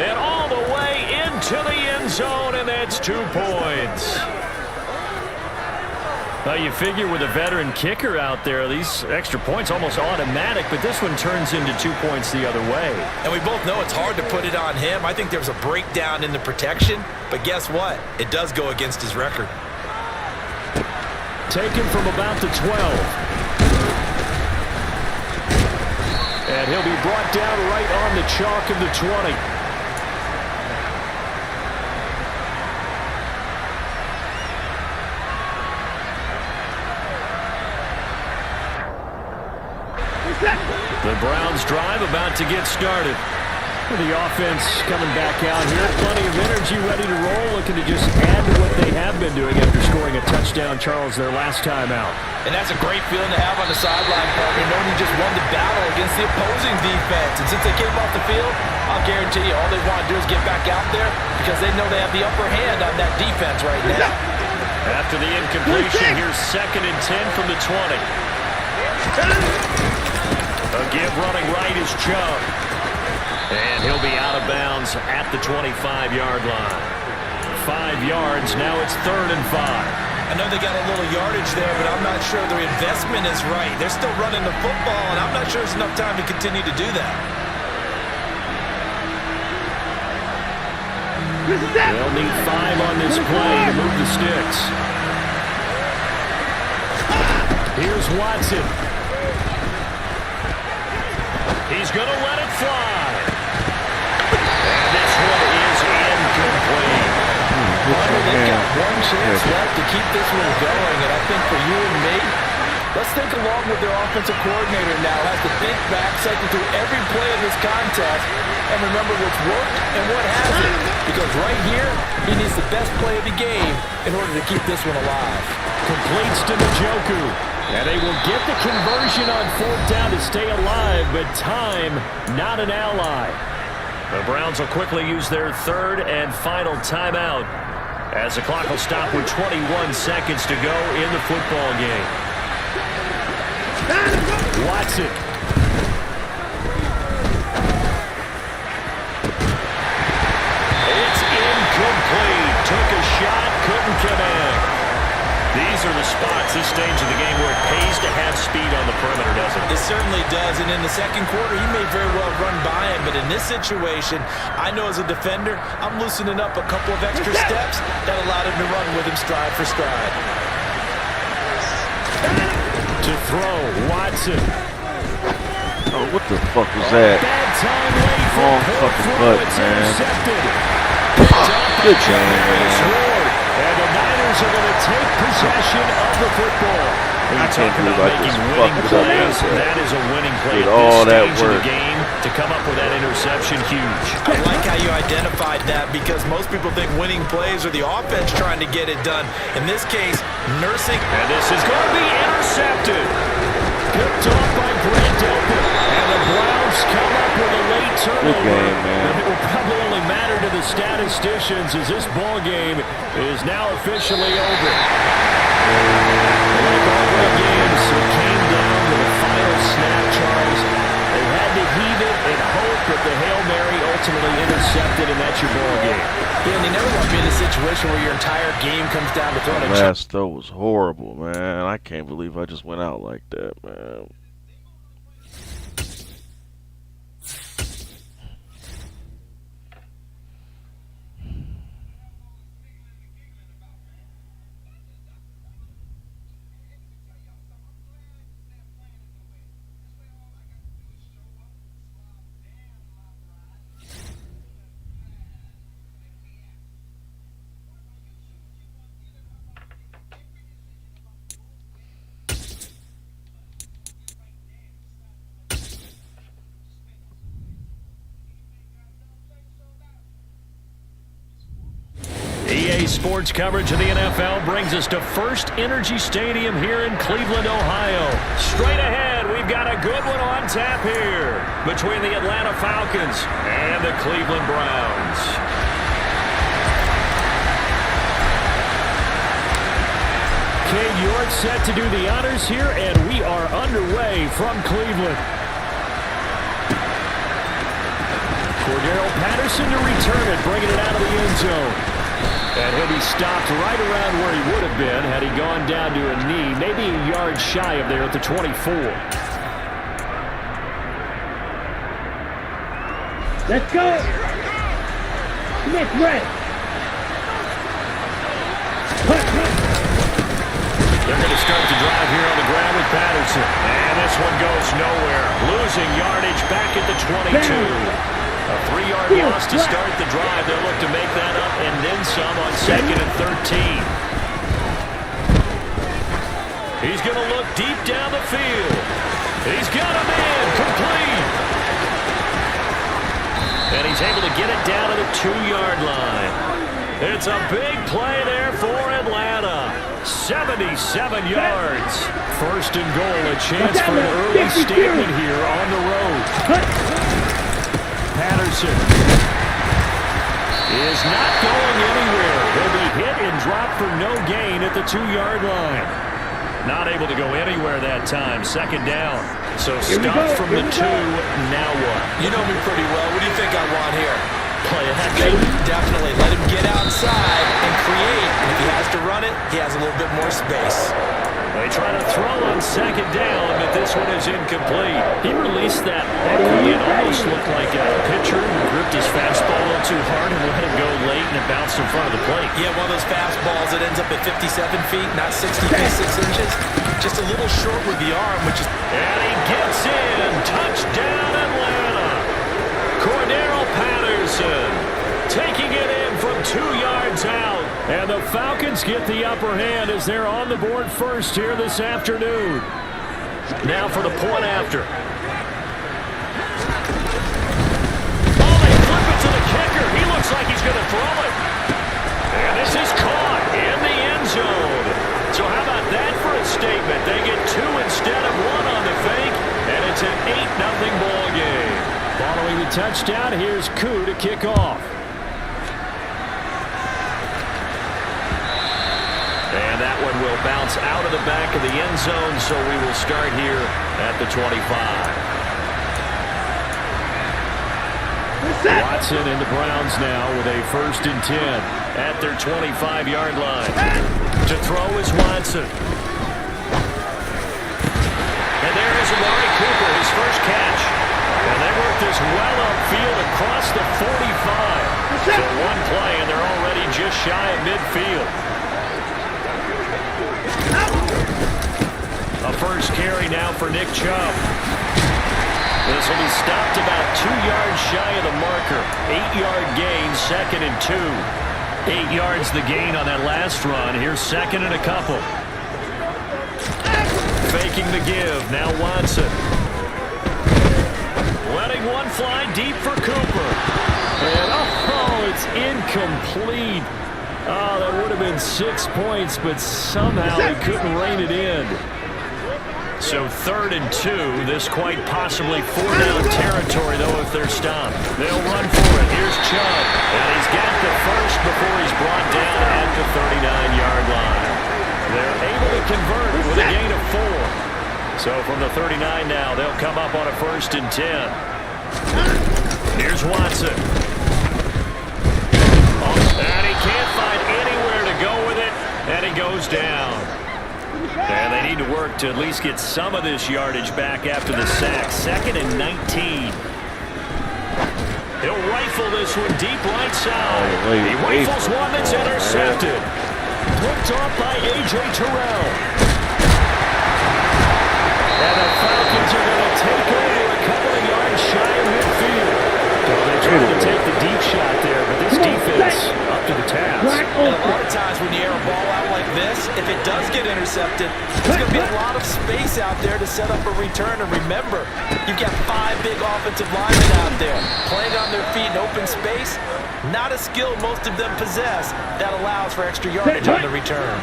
And all the way into the end zone, and that's 2 points. Well, you figure with a veteran kicker out there, these extra points almost automatic, but this one turns into 2 points the other way. And we both know it's hard to put it on him. I think there was a breakdown in the protection, but guess what? It does go against his record. Taken from about the 12. And he'll be brought down right on the chalk of the 20. The Browns drive about to get started. The offense coming back out here. Plenty of energy, ready to roll, looking to just add to what they have been doing after scoring a touchdown, Charles, their last time out. And that's a great feeling to have on the sideline, partner, knowing you just won the battle against the opposing defense. And since they came off the field, I'll guarantee you all they want to do is get back out there because they know they have the upper hand on that defense right now. After the incompletion, here's 2nd and 10 from the 20. A give running right is Chubb. And he'll be out of bounds at the 25-yard line. 5 yards, now it's 3rd and 5. I know they got a little yardage there, but I'm not sure their investment is right. They're still running the football, and I'm not sure there's enough time to continue to do that. They'll need 5 on this play to move the sticks. Here's Watson. He's going to let it fly. And this one is incomplete. They've got one chance left to keep this one going, and I think for you and me, let's think along with their offensive coordinator now. Has to think back, cycle through every play of this contest, and remember what's worked and what hasn't. Because right here, he needs the best play of the game in order to keep this one alive. Completes to Njoku. And they will get the conversion on 4th down to stay alive, but time, not an ally. The Browns will quickly use their 3rd and final timeout as the clock will stop with 21 seconds to go in the football game. Watson. It's incomplete. Took a shot, couldn't connect. These are the spots, this stage of the game, where it pays to have speed on the perimeter, doesn't it? It certainly does, and in the second quarter, he may very well run by him, but in this situation, I know as a defender, I'm loosening up a couple of extra steps that allowed him to run with him stride for stride. To throw, Watson. Oh, what the fuck was that? Bad time late for Wrong fucking butt, man. Good job, man. And the Niners are going to take possession of the football. I can't believe I just fucked it up. That is a winning play Did at all this that stage of work. the game. To come up with that interception, huge. I like how you identified that because most people think winning plays are the offense trying to get it done. In this case, nursing. And this is going to be intercepted. Picked off by Grant Delpit. And the Browns come up with a late turnover. Good game, man. It will probably only matter to the statisticians as this ball game is now officially over. Like all great games, it came down to the final snap, Charles. They had to heave it and hope that the Hail Mary ultimately intercepted, and that's your ball game. Yeah, and you never want to be in a situation where your entire game comes down to throwing a Last throw was horrible, man. I can't believe I just went out like that, man. EA Sports coverage of the NFL brings us to First Energy Stadium here in Cleveland, Ohio. Straight ahead, we've got a good one on tap here between the Atlanta Falcons and the Cleveland Browns. Kate York set to do the honors here, and we are underway from Cleveland. Cordero Patterson to return it, bringing it out of the end zone. And he'll be stopped right around where he would have been had he gone down to a knee, maybe a yard shy of there at the 24. Let's go! Smith, red! They're going to start the drive here on the ground with Patterson. And this one goes nowhere. Losing yardage back at the 22. A 3-yard loss to start the drive. They'll look to make that up and then some on 2nd and 13. He's going to look deep down the field. He's got a man complete. And he's able to get it down to the 2-yard line. It's a big play there for Atlanta. 77 yards. First and goal. A chance for an early statement here on the road. Patterson is not going anywhere. He'll be hit and dropped for no gain at the 2-yard line. Not able to go anywhere that time. 2nd down. So stopped from the 2. Now what? You know me pretty well. What do you think I want here? play action. Definitely. Let him get outside and create. And if he has to run it, he has a little bit more space. They try to throw on second down, but this one is incomplete. He released that quickly. It almost looked like a pitcher who gripped his fastball a little too hard and let him go late, and it bounced in front of the plate. Yeah, one of those fastballs that ends up at 57 feet, not 60 feet, 6 inches. Just a little short with the arm, which is... And he gets in. Touchdown, Atlanta. Cordero Patterson taking it in from 2 yards out. And the Falcons get the upper hand as they're on the board first here this afternoon. Now for the point after. Oh, they flip it to the kicker. He looks like he's going to throw it. And this is caught in the end zone. So how about that for a statement? They get 2 instead of 1 on the fake, and it's an 8-0 ball game. Following the touchdown, here's Koo to kick off. And that one will bounce out of the back of the end zone, so we will start here at the 25. Watson and the Browns now with a 1st and 10 at their 25-yard line. To throw is Watson. And there is Amari Cooper, his first catch. And they work this well upfield across the 45. So one play, and they're already just shy of midfield. A first carry now for Nick Chubb. This will be stopped about 2 yards shy of the marker. 8-yard gain, 2nd and 2. 8 yards the gain on that last run. Here's 2nd and a couple. Faking the give. Now Watson. Letting one fly deep for Cooper. And it's incomplete. Oh, that would have been 6 points, but somehow he couldn't rein it in. So 3rd and 2. This quite possibly 4-down territory, though, if they're stopped. They'll run for it. Here's Chubb. And he's got the first before he's brought down at the 39-yard line. They're able to convert with a gain of 4. So from the 39 now, they'll come up on a 1st and 10. Here's Watson. And he can't find anywhere to go with it, and he goes down. And they need to work to at least get some of this yardage back after the sack. 2nd and 19. He'll rifle this one deep right side. He rifles one that's intercepted. Picked off by A.J. Terrell. And the Falcons are going to take over a couple of yards shy of midfield. They tried to take the deep shot there, but this defense up to the task. And a lot of times when you air a ball out like this, if it does get intercepted, there's going to be a lot of space out there to set up a return. And remember, you've got 5 big offensive linemen out there playing on their feet in open space. Not a skill most of them possess that allows for extra yardage on the return.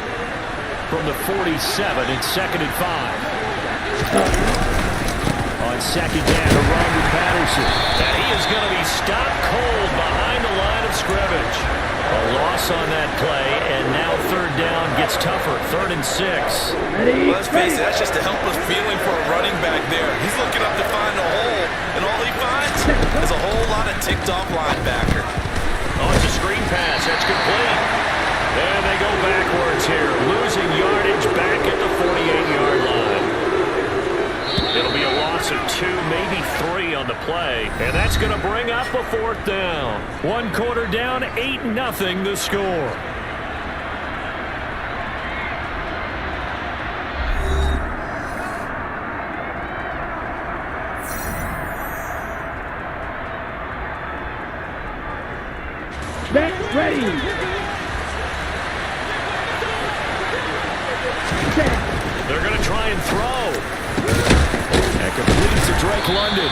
From the 47, it's 2nd and 5. On 2nd down, to run with Patterson. And he is going to be stopped cold behind the line of scrimmage. A loss on that play, and now 3rd down gets tougher. 3rd and 6. Well, let's face it, that's just a helpless feeling for a running back there. He's looking up to find a hole, and all he finds is a whole lot of ticked-off linebacker. Oh, it's a screen pass. That's complete. And they go backwards here, losing yardage back at the 48-yard line. It'll be a loss of 2, maybe 3 on the play. And that's going to bring up a 4th down. 1 quarter down, 8-0 the score. Back ready. They're going to try and throw. That completes to Drake London.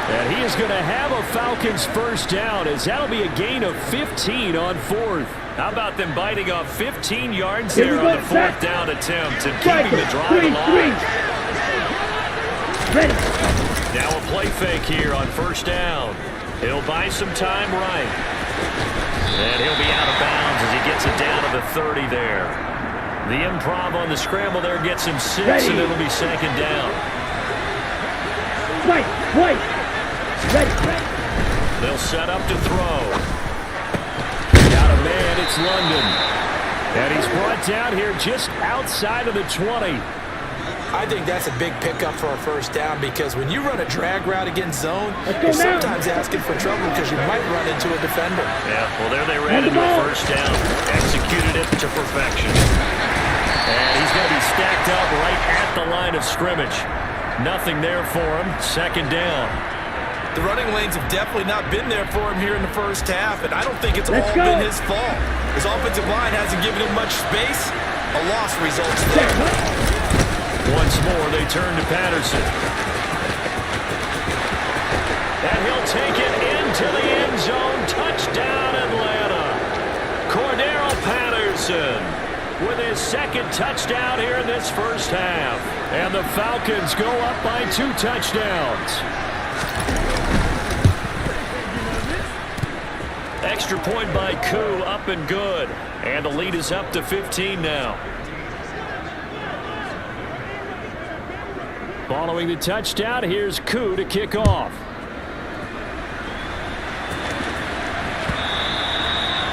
And he is going to have a Falcons 1st down, as that'll be a gain of 15 on 4th. How about them biting off 15 yards there on the 4th down attempt and keeping the drive alive. Now a play fake here on 1st down. He'll buy some time right. And he'll be out of bounds as he gets it down to the 30 there. The improv on the scramble there gets him 6, and it'll be 2nd down. White. Ready. They'll set up to throw. Got a man, it's London. And he's brought down here just outside of the 20. I think that's a big pickup for a first down because when you run a drag route against zone, you're sometimes asking for trouble because you might run into a defender. Yeah, well, there they ran into a first down. Executed it to perfection. And he's going to be stacked up right at the line of scrimmage. Nothing there for him. Second down. The running lanes have definitely not been there for him here in the first half, and I don't think it's all been his fault. His offensive line hasn't given him much space. A loss results there. Once more, they turn to Patterson. And he'll take it into the end zone. Touchdown, Atlanta. Cordero Patterson with his second touchdown here in this first half. And the Falcons go up by 2 touchdowns. Extra point by Koo, up and good. And the lead is up to 15 now. Following the touchdown, here's Koo to kick off.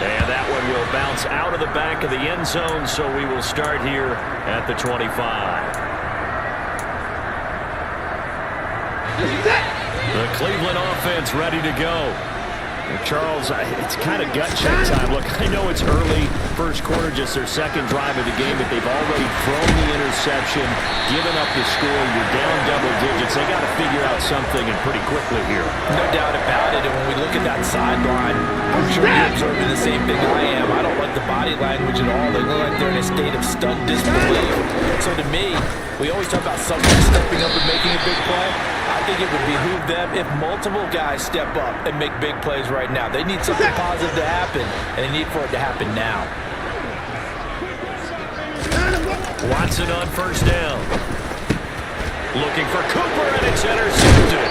And that one will bounce out of the back of the end zone, so we will start here at the 25. The Cleveland offense ready to go. Charles, it's kind of gut check time. Look, I know it's early, first quarter, just their second drive of the game, but they've already thrown the interception, given up the score. You're down double digits. They got to figure out something, and pretty quickly here. No doubt about it, and when we look at that sideline, I'm sure you're observing the same thing I am. I don't like the body language at all. They look like they're in a state of stunned disbelief. So to me, we always talk about someone stepping up and making a big play. I think it would behoove them if multiple guys step up and make big plays right now. They need something positive to happen, and they need for it to happen now. Watson on first down. Looking for Cooper, and it's intercepted.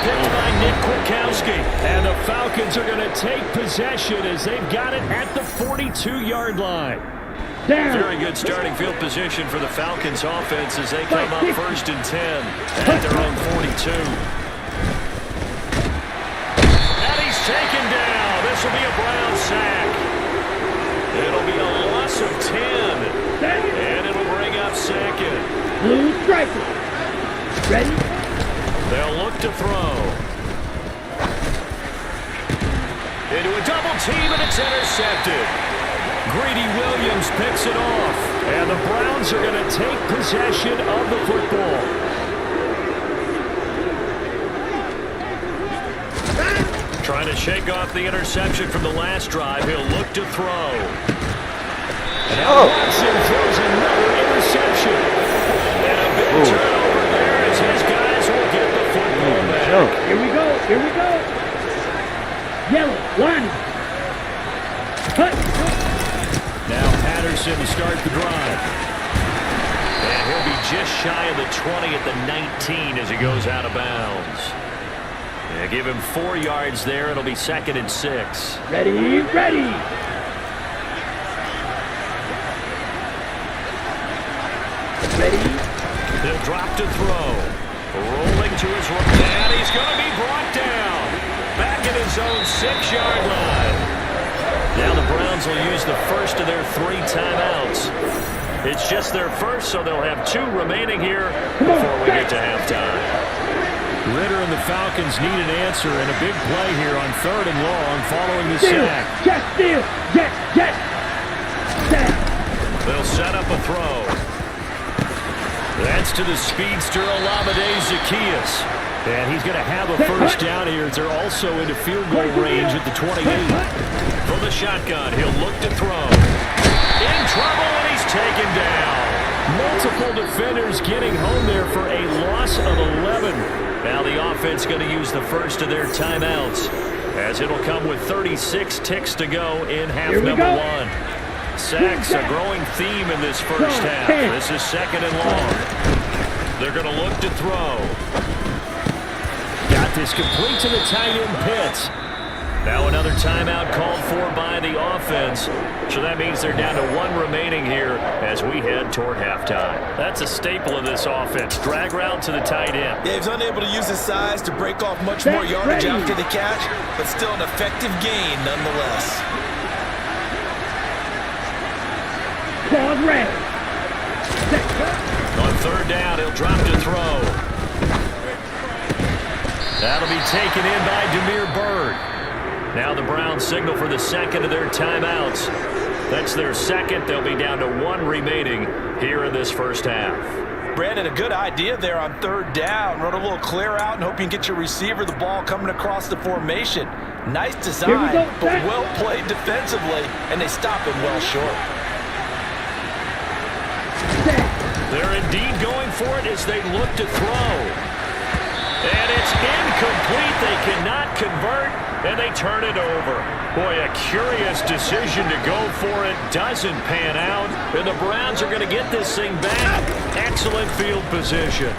Picked by Nick Kwiatkowski. And the Falcons are going to take possession as they've got it at the 42-yard line. Very good starting field position for the Falcons offense as they come up 1st and 10 at their own 42. And he's taken down. This will be a Brown sack. It'll be a loss of 10. And it'll bring up second. Blue striker. Ready? They'll look to throw. Into a double team, and it's intercepted. Greedy Williams picks it off, and the Browns are going to take possession of the football. Trying to shake off the interception from the last drive. He'll look to throw. And Watson throws another interception. And a big turnover there as his guys will get the football back. Here we go. Here we go. Yellow. One. Cut. Now Patterson to start the drive. And he'll be just shy of the 20 at the 19 as he goes out of bounds. Yeah, give him 4 yards there. It'll be 2nd and 6. Ready, ready. Ready. He'll drop to throw. Rolling to his right. And he's going to be brought down. Back at his own 6-yard line. Now the Browns will use the first of their 3 timeouts. It's just their first, so they'll have 2 remaining here before we get to halftime. Ritter and the Falcons need an answer and a big play here on 3rd and long following the sack. Jet, steal. Jet, jet. Jet. They'll set up a throw. That's to the speedster Olamide Zaccheaus. And he's going to have a first down here as they're also into field goal range at the 28. From the shotgun, he'll look to throw. In trouble, and he's taken down. Multiple defenders getting home there for a loss of 11. Now the offense going to use the first of their timeouts as it'll come with 36 ticks to go in half number 1. Sacks a growing theme in this first half. This is 2nd and long. They're going to look to throw. Got this complete to the tight end Pitts. Now another timeout called for by the offense. So that means they're down to 1 remaining here as we head toward halftime. That's a staple of this offense. Drag route to the tight end. Yeah, he's unable to use his size to break off much more yardage after the catch, but still an effective gain nonetheless. Claude ready. On 3rd down, he'll drop to throw. That'll be taken in by Damiere Byrd. Now the Browns signal for the second of their timeouts. That's their second. They'll be down to 1 remaining here in this first half. Brandon, a good idea there on 3rd down. Run a little clear out and hope you can get your receiver the ball coming across the formation. Nice design, but well played defensively, and they stop him well short. They're indeed going for it as they look to throw. And it's incomplete. They cannot convert, and they turn it over. Boy, a curious decision to go for it. Doesn't pan out, and the Browns are going to get this thing back. Excellent field position.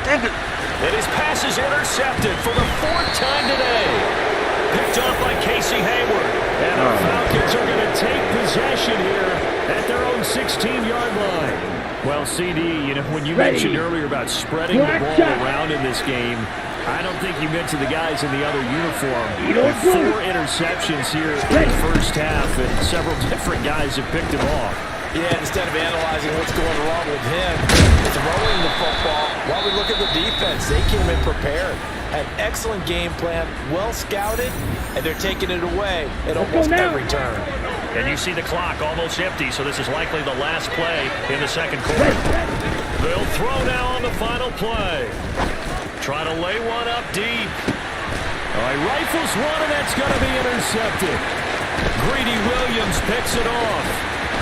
And his pass is intercepted for the 4th time today. Picked off by Casey Hayward. And the Falcons are going to take possession here at their own 16-yard line. Well, CD, you know, when you mentioned earlier about spreading the ball around in this game, I don't think you mentioned the guys in the other uniform. 4 interceptions here in the first half, and several different guys have picked him off. Yeah, instead of analyzing what's going wrong with him, throwing the football, while we look at the defense, they came in prepared. An excellent game plan, well scouted, and they're taking it away at almost every turn. And you see the clock almost empty, so this is likely the last play in the second quarter. They'll throw now on the final play. Try to lay one up deep. All right, rifles one, and that's going to be intercepted. Greedy Williams picks it off.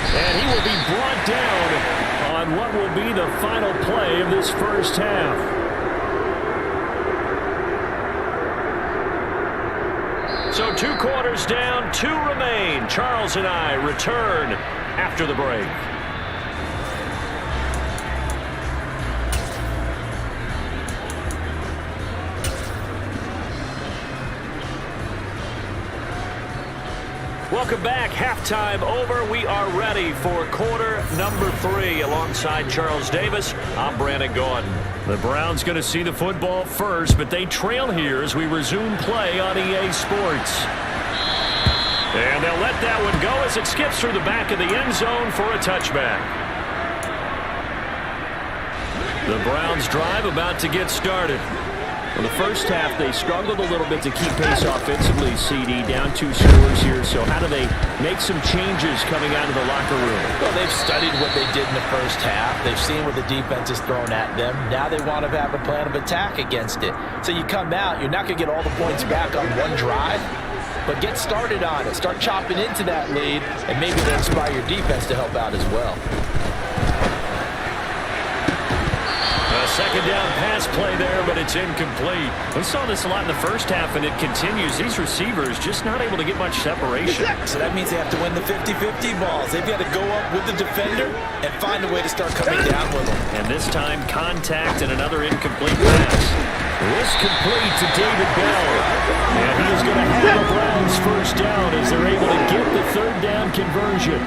And he will be brought down on what will be the final play of this first half. So 2 quarters down, 2 remain. Charles and I return after the break. Welcome back. Halftime over. We are ready for quarter number 3. Alongside Charles Davis, I'm Brandon Gaudin. The Browns going to see the football first, but they trail here as we resume play on EA Sports. And they'll let that one go as it skips through the back of the end zone for a touchback. The Browns drive about to get started. In the first half, they struggled a little bit to keep pace offensively, CD, down 2 scores here. So how do they make some changes coming out of the locker room? Well, they've studied what they did in the first half. They've seen what the defense has thrown at them. Now they want to have a plan of attack against it. So you come out, you're not going to get all the points back on one drive, but get started on it. Start chopping into that lead, and maybe they'll inspire your defense to help out as well. Second down pass play there, but it's incomplete. We saw this a lot in the first half, and it continues. These receivers just not able to get much separation. So that means they have to win the 50-50 balls. They've got to go up with the defender and find a way to start coming down with them. And this time, contact and another incomplete pass. This complete to David Bell. And he is going to have the Browns first down as they're able to get the 3rd down conversion.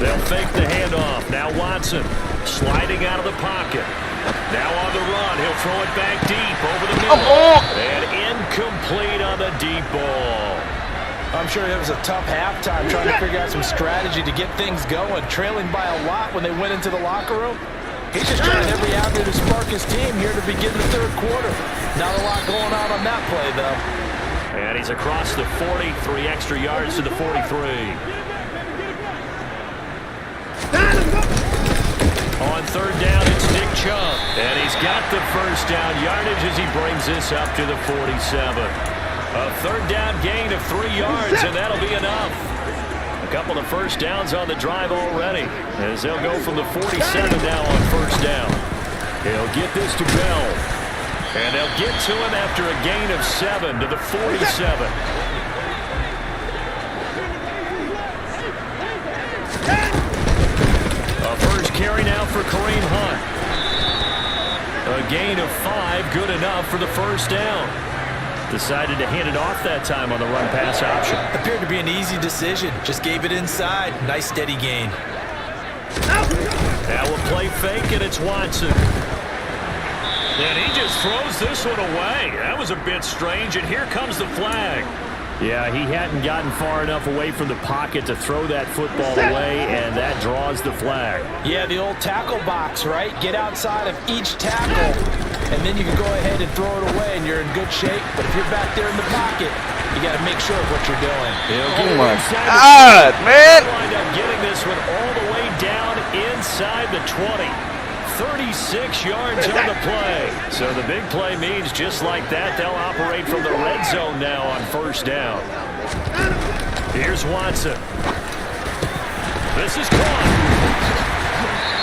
They'll fake the handoff. Now Watson sliding out of the pocket. Now on the run. He'll throw it back deep over the middle. And incomplete on the deep ball. I'm sure it was a tough halftime trying to figure out some strategy to get things going. Trailing by a lot when they went into the locker room. He's just trying every avenue to spark his team here to begin the 3rd quarter. Not a lot going on that play, though. And he's across the 40, 3 extra yards to the 43. On 3rd down, it's Nick Chubb. And he's got the first down yardage as he brings this up to the 47. A 3rd down gain of 3 yards, and that'll be enough. A couple of first downs on the drive already, as they'll go from the 47 now on 1st down. He'll get this to Bell. And they'll get to him after a gain of 7 to the 47. A first carry now for Kareem Hunt. A A gain of 5, good enough for the first down. Decided to hand it off that time on the run-pass option. Appeared to be an easy decision. Just gave it inside. Nice steady gain. Now we'll play fake, and it's Watson. And he just throws this one away. That was a bit strange, and here comes the flag. Yeah, he hadn't gotten far enough away from the pocket to throw that football away, and that draws the flag. Yeah, the old tackle box, right? Get outside of each tackle, and then you can go ahead and throw it away, and you're in good shape. But if you're back there in the pocket, you got to make sure of what you're doing. Oh, my God, man. Wind up getting this one all the way down inside the 20. 36 yards on the play. So the big play means just like that, they'll operate from the red zone now on first down. Here's Watson. This is caught.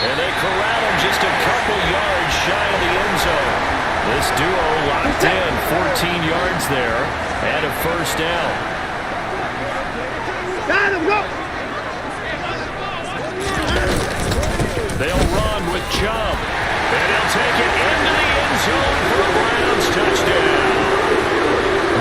And they corral him just a couple yards shy of the end zone. This duo locked in, 14 yards there, and a first down. Got him, go! They'll run with Chubb, and he'll take it into the end zone for a Browns touchdown.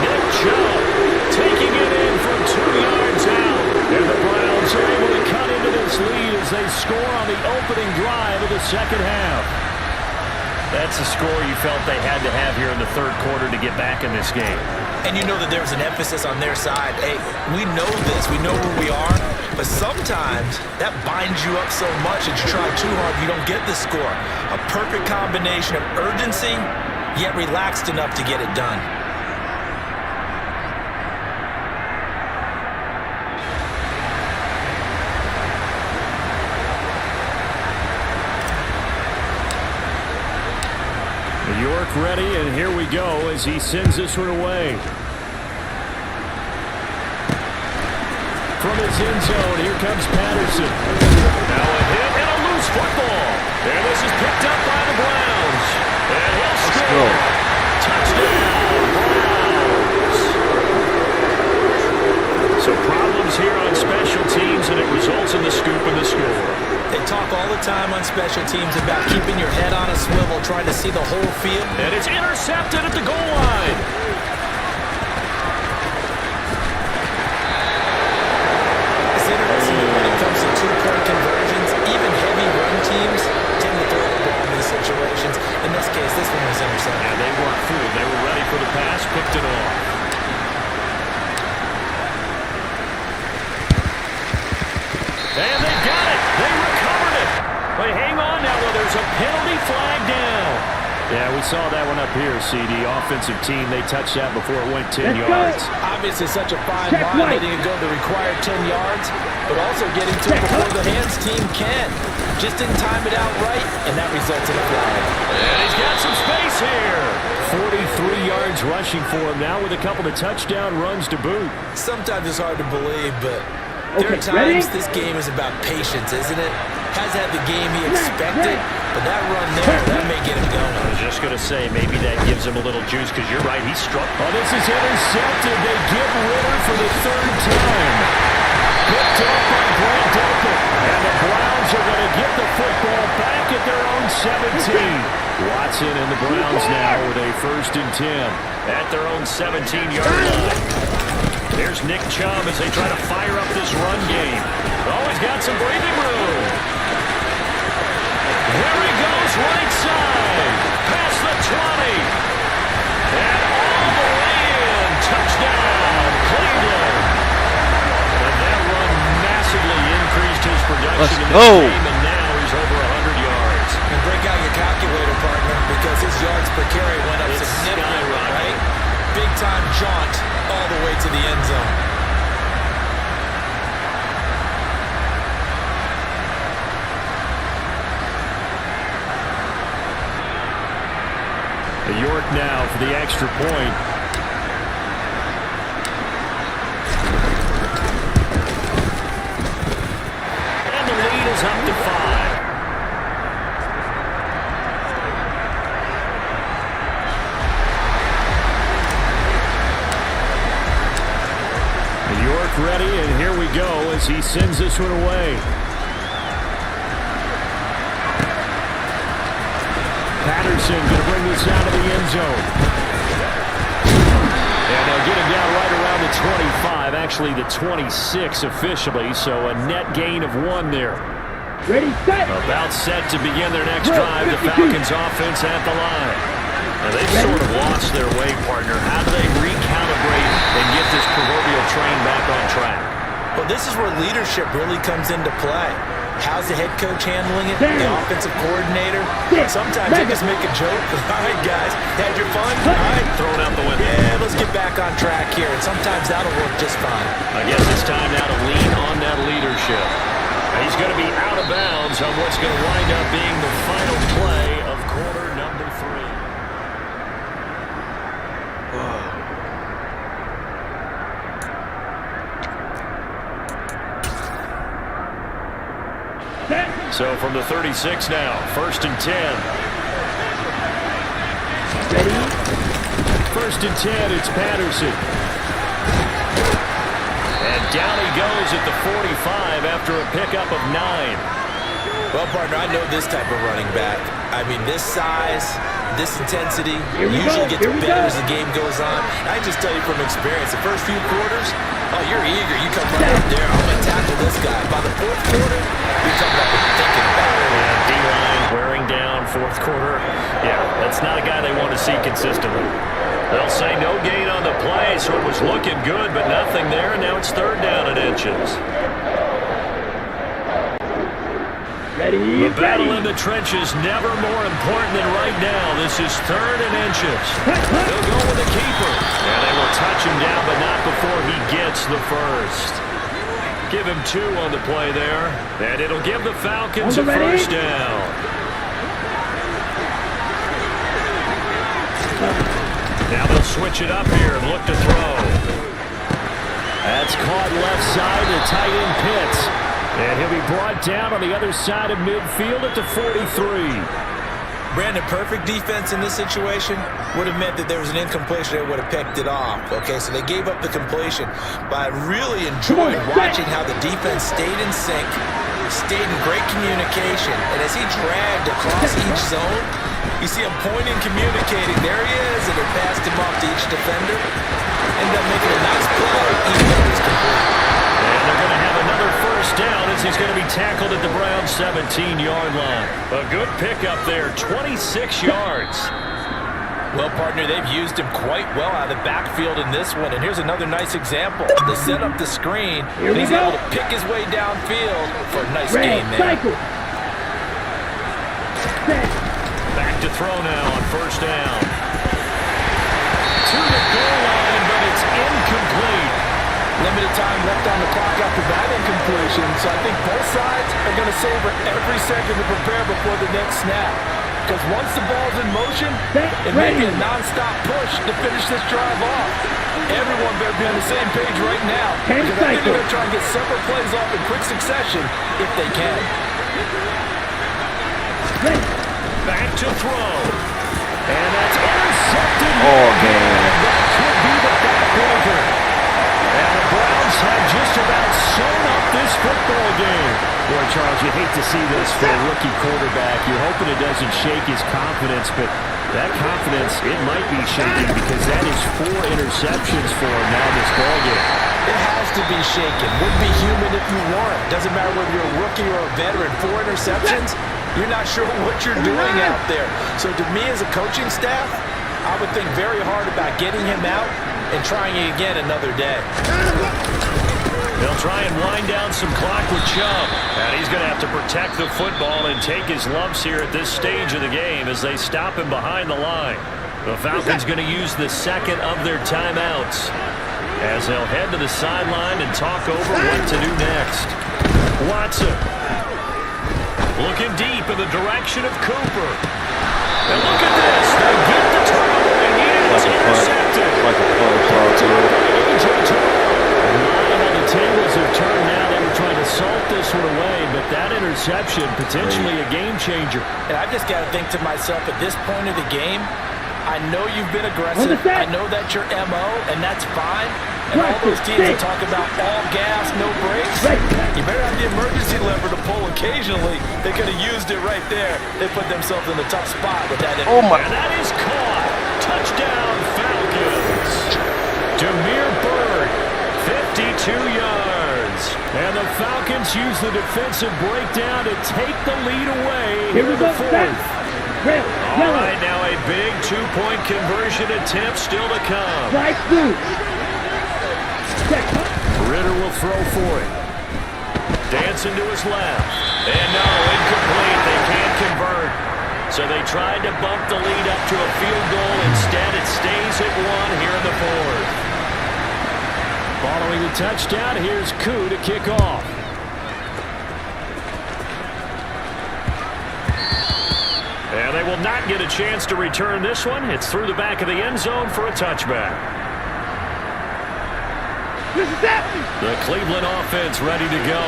Nick Chubb taking it in from 2 yards out, and the Browns are able to cut into this lead as they score on the opening drive of the second half. That's a score you felt they had to have here in the third quarter to get back in this game. And you know that there's an emphasis on their side. Hey, we know this. We know where we are. But sometimes that binds you up so much that you try too hard, you don't get the score. A perfect combination of urgency, yet relaxed enough to get it done. York ready, and here we go as he sends this one away. From his end zone, here comes Patterson. Now a hit and a loose football. And this is picked up by the Browns. And he'll score. Touchdown, Browns. So problems here on special teams, and it results in the scoop and the score. They talk all the time on special teams about keeping your head on a swivel, trying to see the whole field. And it's intercepted at the goal line. It's interesting that when it comes to two-point conversions, even heavy run teams tend to throw the ball in these situations. In this case, this one was intercepted. And they weren't fooled. They were ready for the pass, picked it off. And they got it. They recovered it. But hang on now, though. There's a penalty flag down. Yeah, we saw that one up here, CD. Offensive team, they touched that before it went 10 yards. Obviously, such a fine line letting it go the required 10 yards, but also getting to it before the hands team can. Just didn't time it out right, and that results in a flag. And he's got some space here. 43 yards rushing for him now with a couple of touchdown runs to boot. Sometimes it's hard to believe, but there are times this game is about patience, isn't it? Has had the game he expected, but that run there, that may get him going. I was just going to say, maybe that gives him a little juice, because you're right, he struck. Oh, this is intercepted. They get Ritter for the third time. Picked up by Brent Delpit. And the Browns are going to get the football back at their own 17. Watson and the Browns now with a 1st and 10 at their own 17-yard line. There's Nick Chubb as they try to fire up this run game. Oh, he's got some breathing room. There he goes, right side. Past the 20. And all the way in. Touchdown, Cleveland. And that run massively increased his production in this game, and now he's over 100 yards. And break out your calculator, partner, because his yards per carry went up significantly, right? Big-time jaunt all the way to the end zone. York now for the extra point. And the lead is up to 5. York ready, and here we go as he sends this one away. Patterson going to bring this out of the end zone. And they'll get him down right around the 25, actually the 26 officially, so a net gain of 1 there. Ready, set. About set to begin their next drive, the Falcons offense at the line. Now they've sort of lost their way, partner. How do they recalibrate and get this proverbial train back on track? Well, this is where leadership really comes into play. How's the head coach handling it? The offensive coordinator? Sometimes they just make a joke. All right, guys, had your fun? All right, Throw it out the window. yeah, let's get back on track here. And sometimes that'll work just fine. I guess it's time now to lean on that leadership. He's going to be out of bounds on what's going to wind up being the final play of quarter number 3. So from the 36 now, 1st and 10. Ready. 1st and 10, it's Patterson. And down he goes at the 45 after a pickup of 9. Well, partner, I know this type of running back. I mean, this size, this intensity usually gets better as the game goes on. I just tell you from experience, the first few quarters, oh, you're eager. You come right out there. I'm going to tackle this guy. By the 4th quarter, you're coming up and thinking about it. Yeah, D-line wearing down 4th quarter. Yeah, that's not a guy they want to see consistently. They'll say no gain on the play, so it was looking good, but nothing there, and now it's 3rd down and inches. Ready, The battle in the trenches never more important than right now. This is 3rd and inches. They'll go with the keeper. And they will touch him down, but not before he gets the first. Give him 2 on the play there. And it'll give the Falcons a first down. Now they'll switch it up here and look to throw. That's caught left side to tight end Pitts. And he'll be brought down on the other side of midfield at the 43. Brandon, perfect defense in this situation would have meant that there was an incompletion. They would have picked it off. Okay, so they gave up the completion. But I really enjoyed watching how the defense stayed in sync, stayed in great communication. And as he dragged across each zone, you see him pointing, communicating. There he is, and they passed him off to each defender. Ended up making a nice play, even though it was complete. And they're going to have another first down as he's going to be tackled at the Browns' 17-yard line. A good pickup there, 26 yards. Well, partner, they've used him quite well out of the backfield in this one. And here's another nice example. They set up the screen, and he's able to pick his way downfield for a nice gain there. Back to throw now on first down. To the goal line, but it's incomplete. Limited time left on the clock after that incompletion, so I think both sides are going to savor every second to prepare before the next snap. Because once the ball's in motion, it may be a non-stop push to finish this drive off. Everyone better be on the same page right now. Because I think they're going to try and get several plays off in quick succession if they can. Back to throw. And that's intercepted. Oh, man. That could be the backbreaker. And the Browns have just about sewn up this football game. Boy, Charles, you hate to see this for a rookie quarterback. You're hoping it doesn't shake his confidence, but that confidence, it might be shaking because that is 4 interceptions for him now this ball game. It has to be shaken. Wouldn't be human if you weren't. Doesn't matter whether you're a rookie or a veteran. 4 interceptions, you're not sure what you're doing out there. So to me as a coaching staff, I would think very hard about getting him out and trying it again another day. They'll try and wind down some clock with Chubb. And he's going to have to protect the football and take his lumps here at this stage of the game as they stop him behind the line. The Falcons going to use the second of their timeouts as they'll head to the sideline and talk over what to do next. Watson looking deep in the direction of Cooper. And look at this. They get the turnover, and it's intercepted. Like a The tables have turned now. They were trying to salt this one away, but that interception, potentially a game changer. And I've just got to think to myself, at this point of the game, I know you've been aggressive. I know that's your MO, and that's fine. And all those teams that talk about all gas, no brakes, you better have the emergency lever to pull occasionally. They could have used it right there. They put themselves in a tough spot with that. Oh, my. And that is caught. Touchdown, Falcons. Demir Bird, 52 yards. And the Falcons use the defensive breakdown to take the lead away Here we in go. the fourth. Red, All yellow. right, now a big two-point conversion attempt still to come. Flag blue. Check. Ritter will throw for it. Dancing to his left. And no, incomplete. They can't convert. So they tried to bump the lead up to a field goal. Instead, it stays at 1 here in the fourth. Following the touchdown, here's Koo to kick off. And they will not get a chance to return this one. It's through the back of the end zone for a touchback. The Cleveland offense ready to go.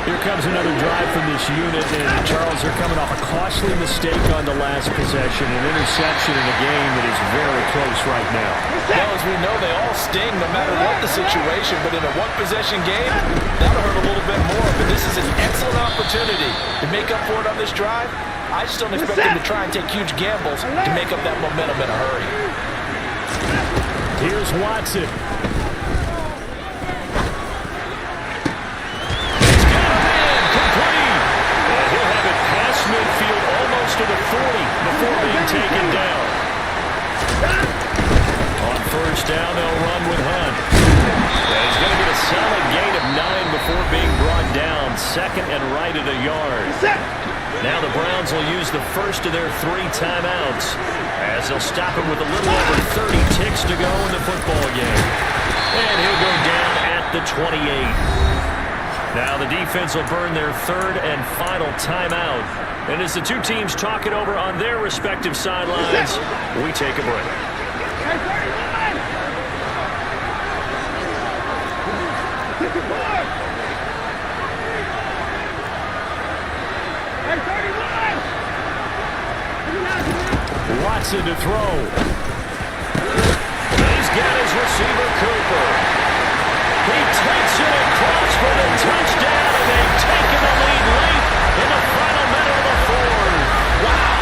Here comes another drive from this unit, and Charles, they're coming off a costly mistake on the last possession, an interception in a game that is very close right now. Well, as we know, they all sting no matter what the situation, but in a one-possession game, that'll hurt a little bit more, but this is an excellent opportunity to make up for it on this drive. I just don't expect them to try and take huge gambles to make up that momentum in a hurry. Here's Watson. Midfield almost to the 40 before being taken down. On first down, they'll run with Hunt. And he's going to get a solid gain of 9 before being brought down. Second and right at a yard. Now the Browns will use the first of their 3 timeouts as they'll stop him with a little over 30 ticks to go in the football game. And he'll go down at the 28. Now the defense will burn their 3rd and final timeout. And as the two teams talk it over on their respective sidelines, we take a break. Watson to throw. He's got his receiver, Cooper. He takes it across for the touchdown, and they've taken the lead late in the final minute of the fourth. Wow.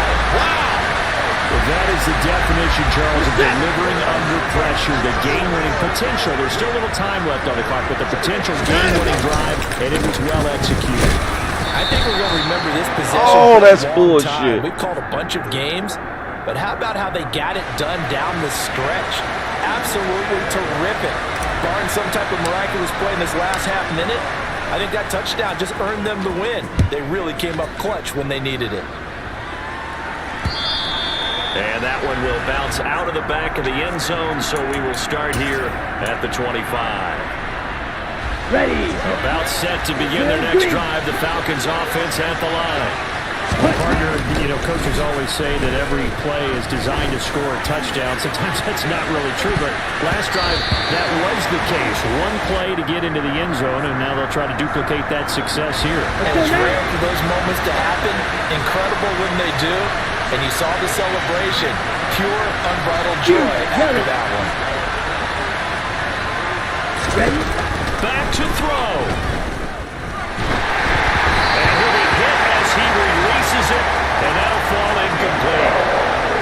Well, that is the definition, Charles, of delivering under pressure. The game-winning potential. There's still a little time left on the clock, but the potential game-winning drive, and it was well executed. I think we're going to remember this possession Oh, for that's a long bullshit. time. We've called a bunch of games, but how about how they got it done down the stretch? Absolutely terrific. Barring some type of miraculous play in this last half minute, I think that touchdown just earned them the win. They really came up clutch when they needed it. And that one will bounce out of the back of the end zone, so we will start here at the 25. Ready. About set to begin their next drive, the Falcons offense at the line. Partner, coaches always say that every play is designed to score a touchdown. Sometimes that's not really true, but last drive, that was the case. One play to get into the end zone, and now they'll try to duplicate that success here. And it's rare for those moments to happen. Incredible when they do. And you saw the celebration. Pure, unbridled joy after that one. Ready. Back to throw. And he'll be hit as he releases it, and that'll fall incomplete.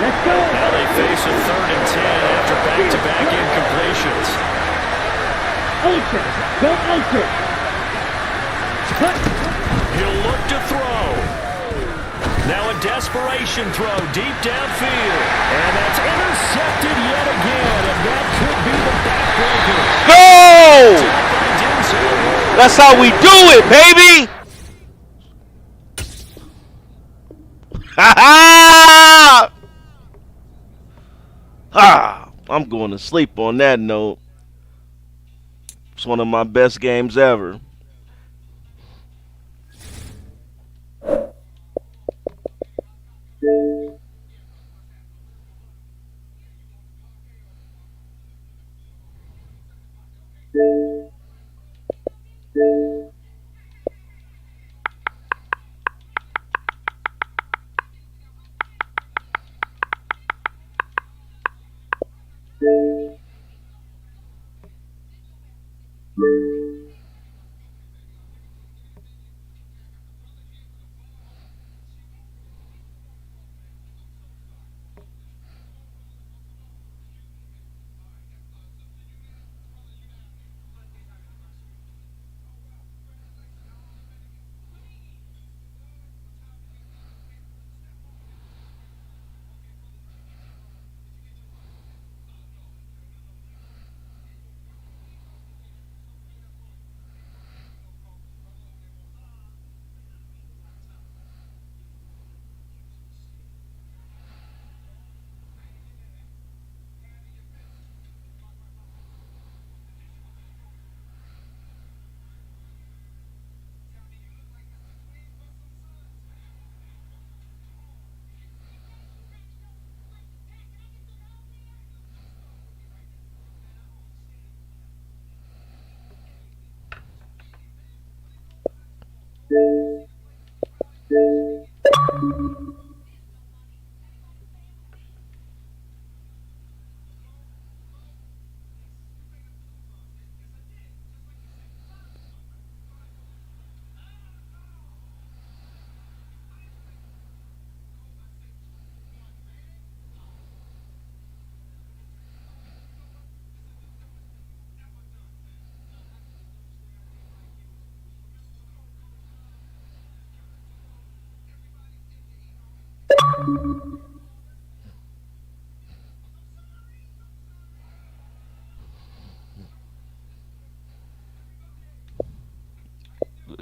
Let's go. Now they face a 3rd and 10 after back-to-back incompletions. Ultra. Go ultra. Cut. He'll look to throw. Now a desperation throw deep downfield. And that's intercepted yet again, and that could be the backbreaker. Go! That's how we do it, baby! Ha ha! I'm going to sleep on that note. It's one of my best games ever.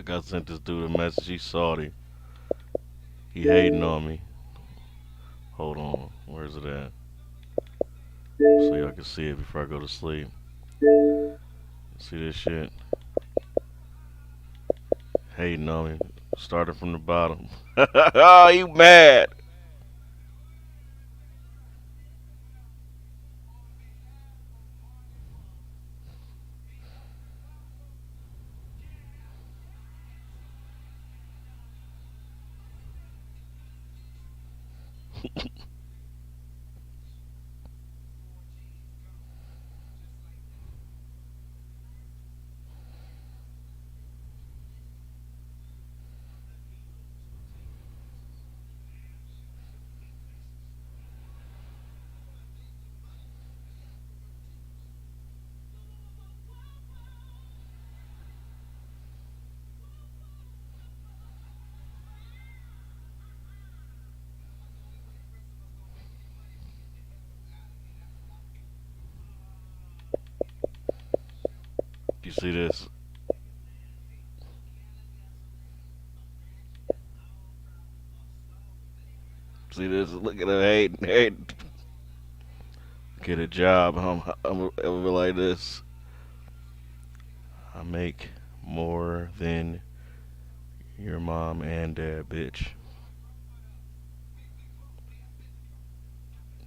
I sent this dude a message. He salty. He hating on me. Hold on. Where's it at? So y'all can see it before I go to sleep. See this shit? Hating on me. Starting from the bottom. Oh, you mad? You see this? See this? Look at him hating. Get a job. I'm like this. I make more than your mom and dad, bitch.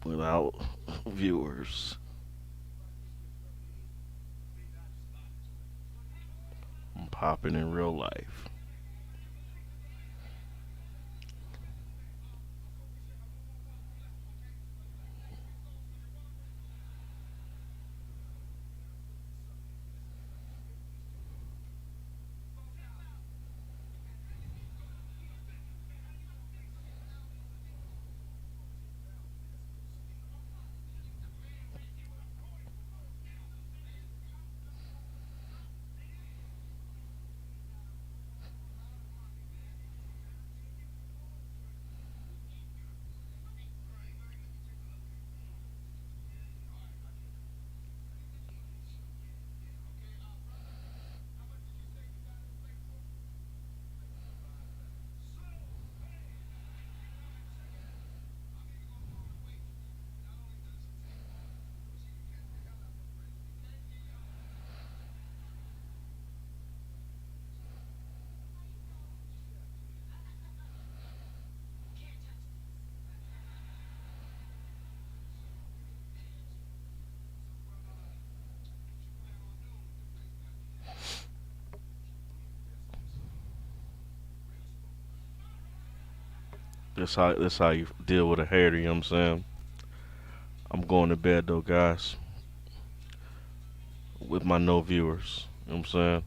Without viewers. I'm popping in real life. This how you deal with a hater, you know what I'm saying? I'm going to bed though, guys. With my no viewers. You know what I'm saying?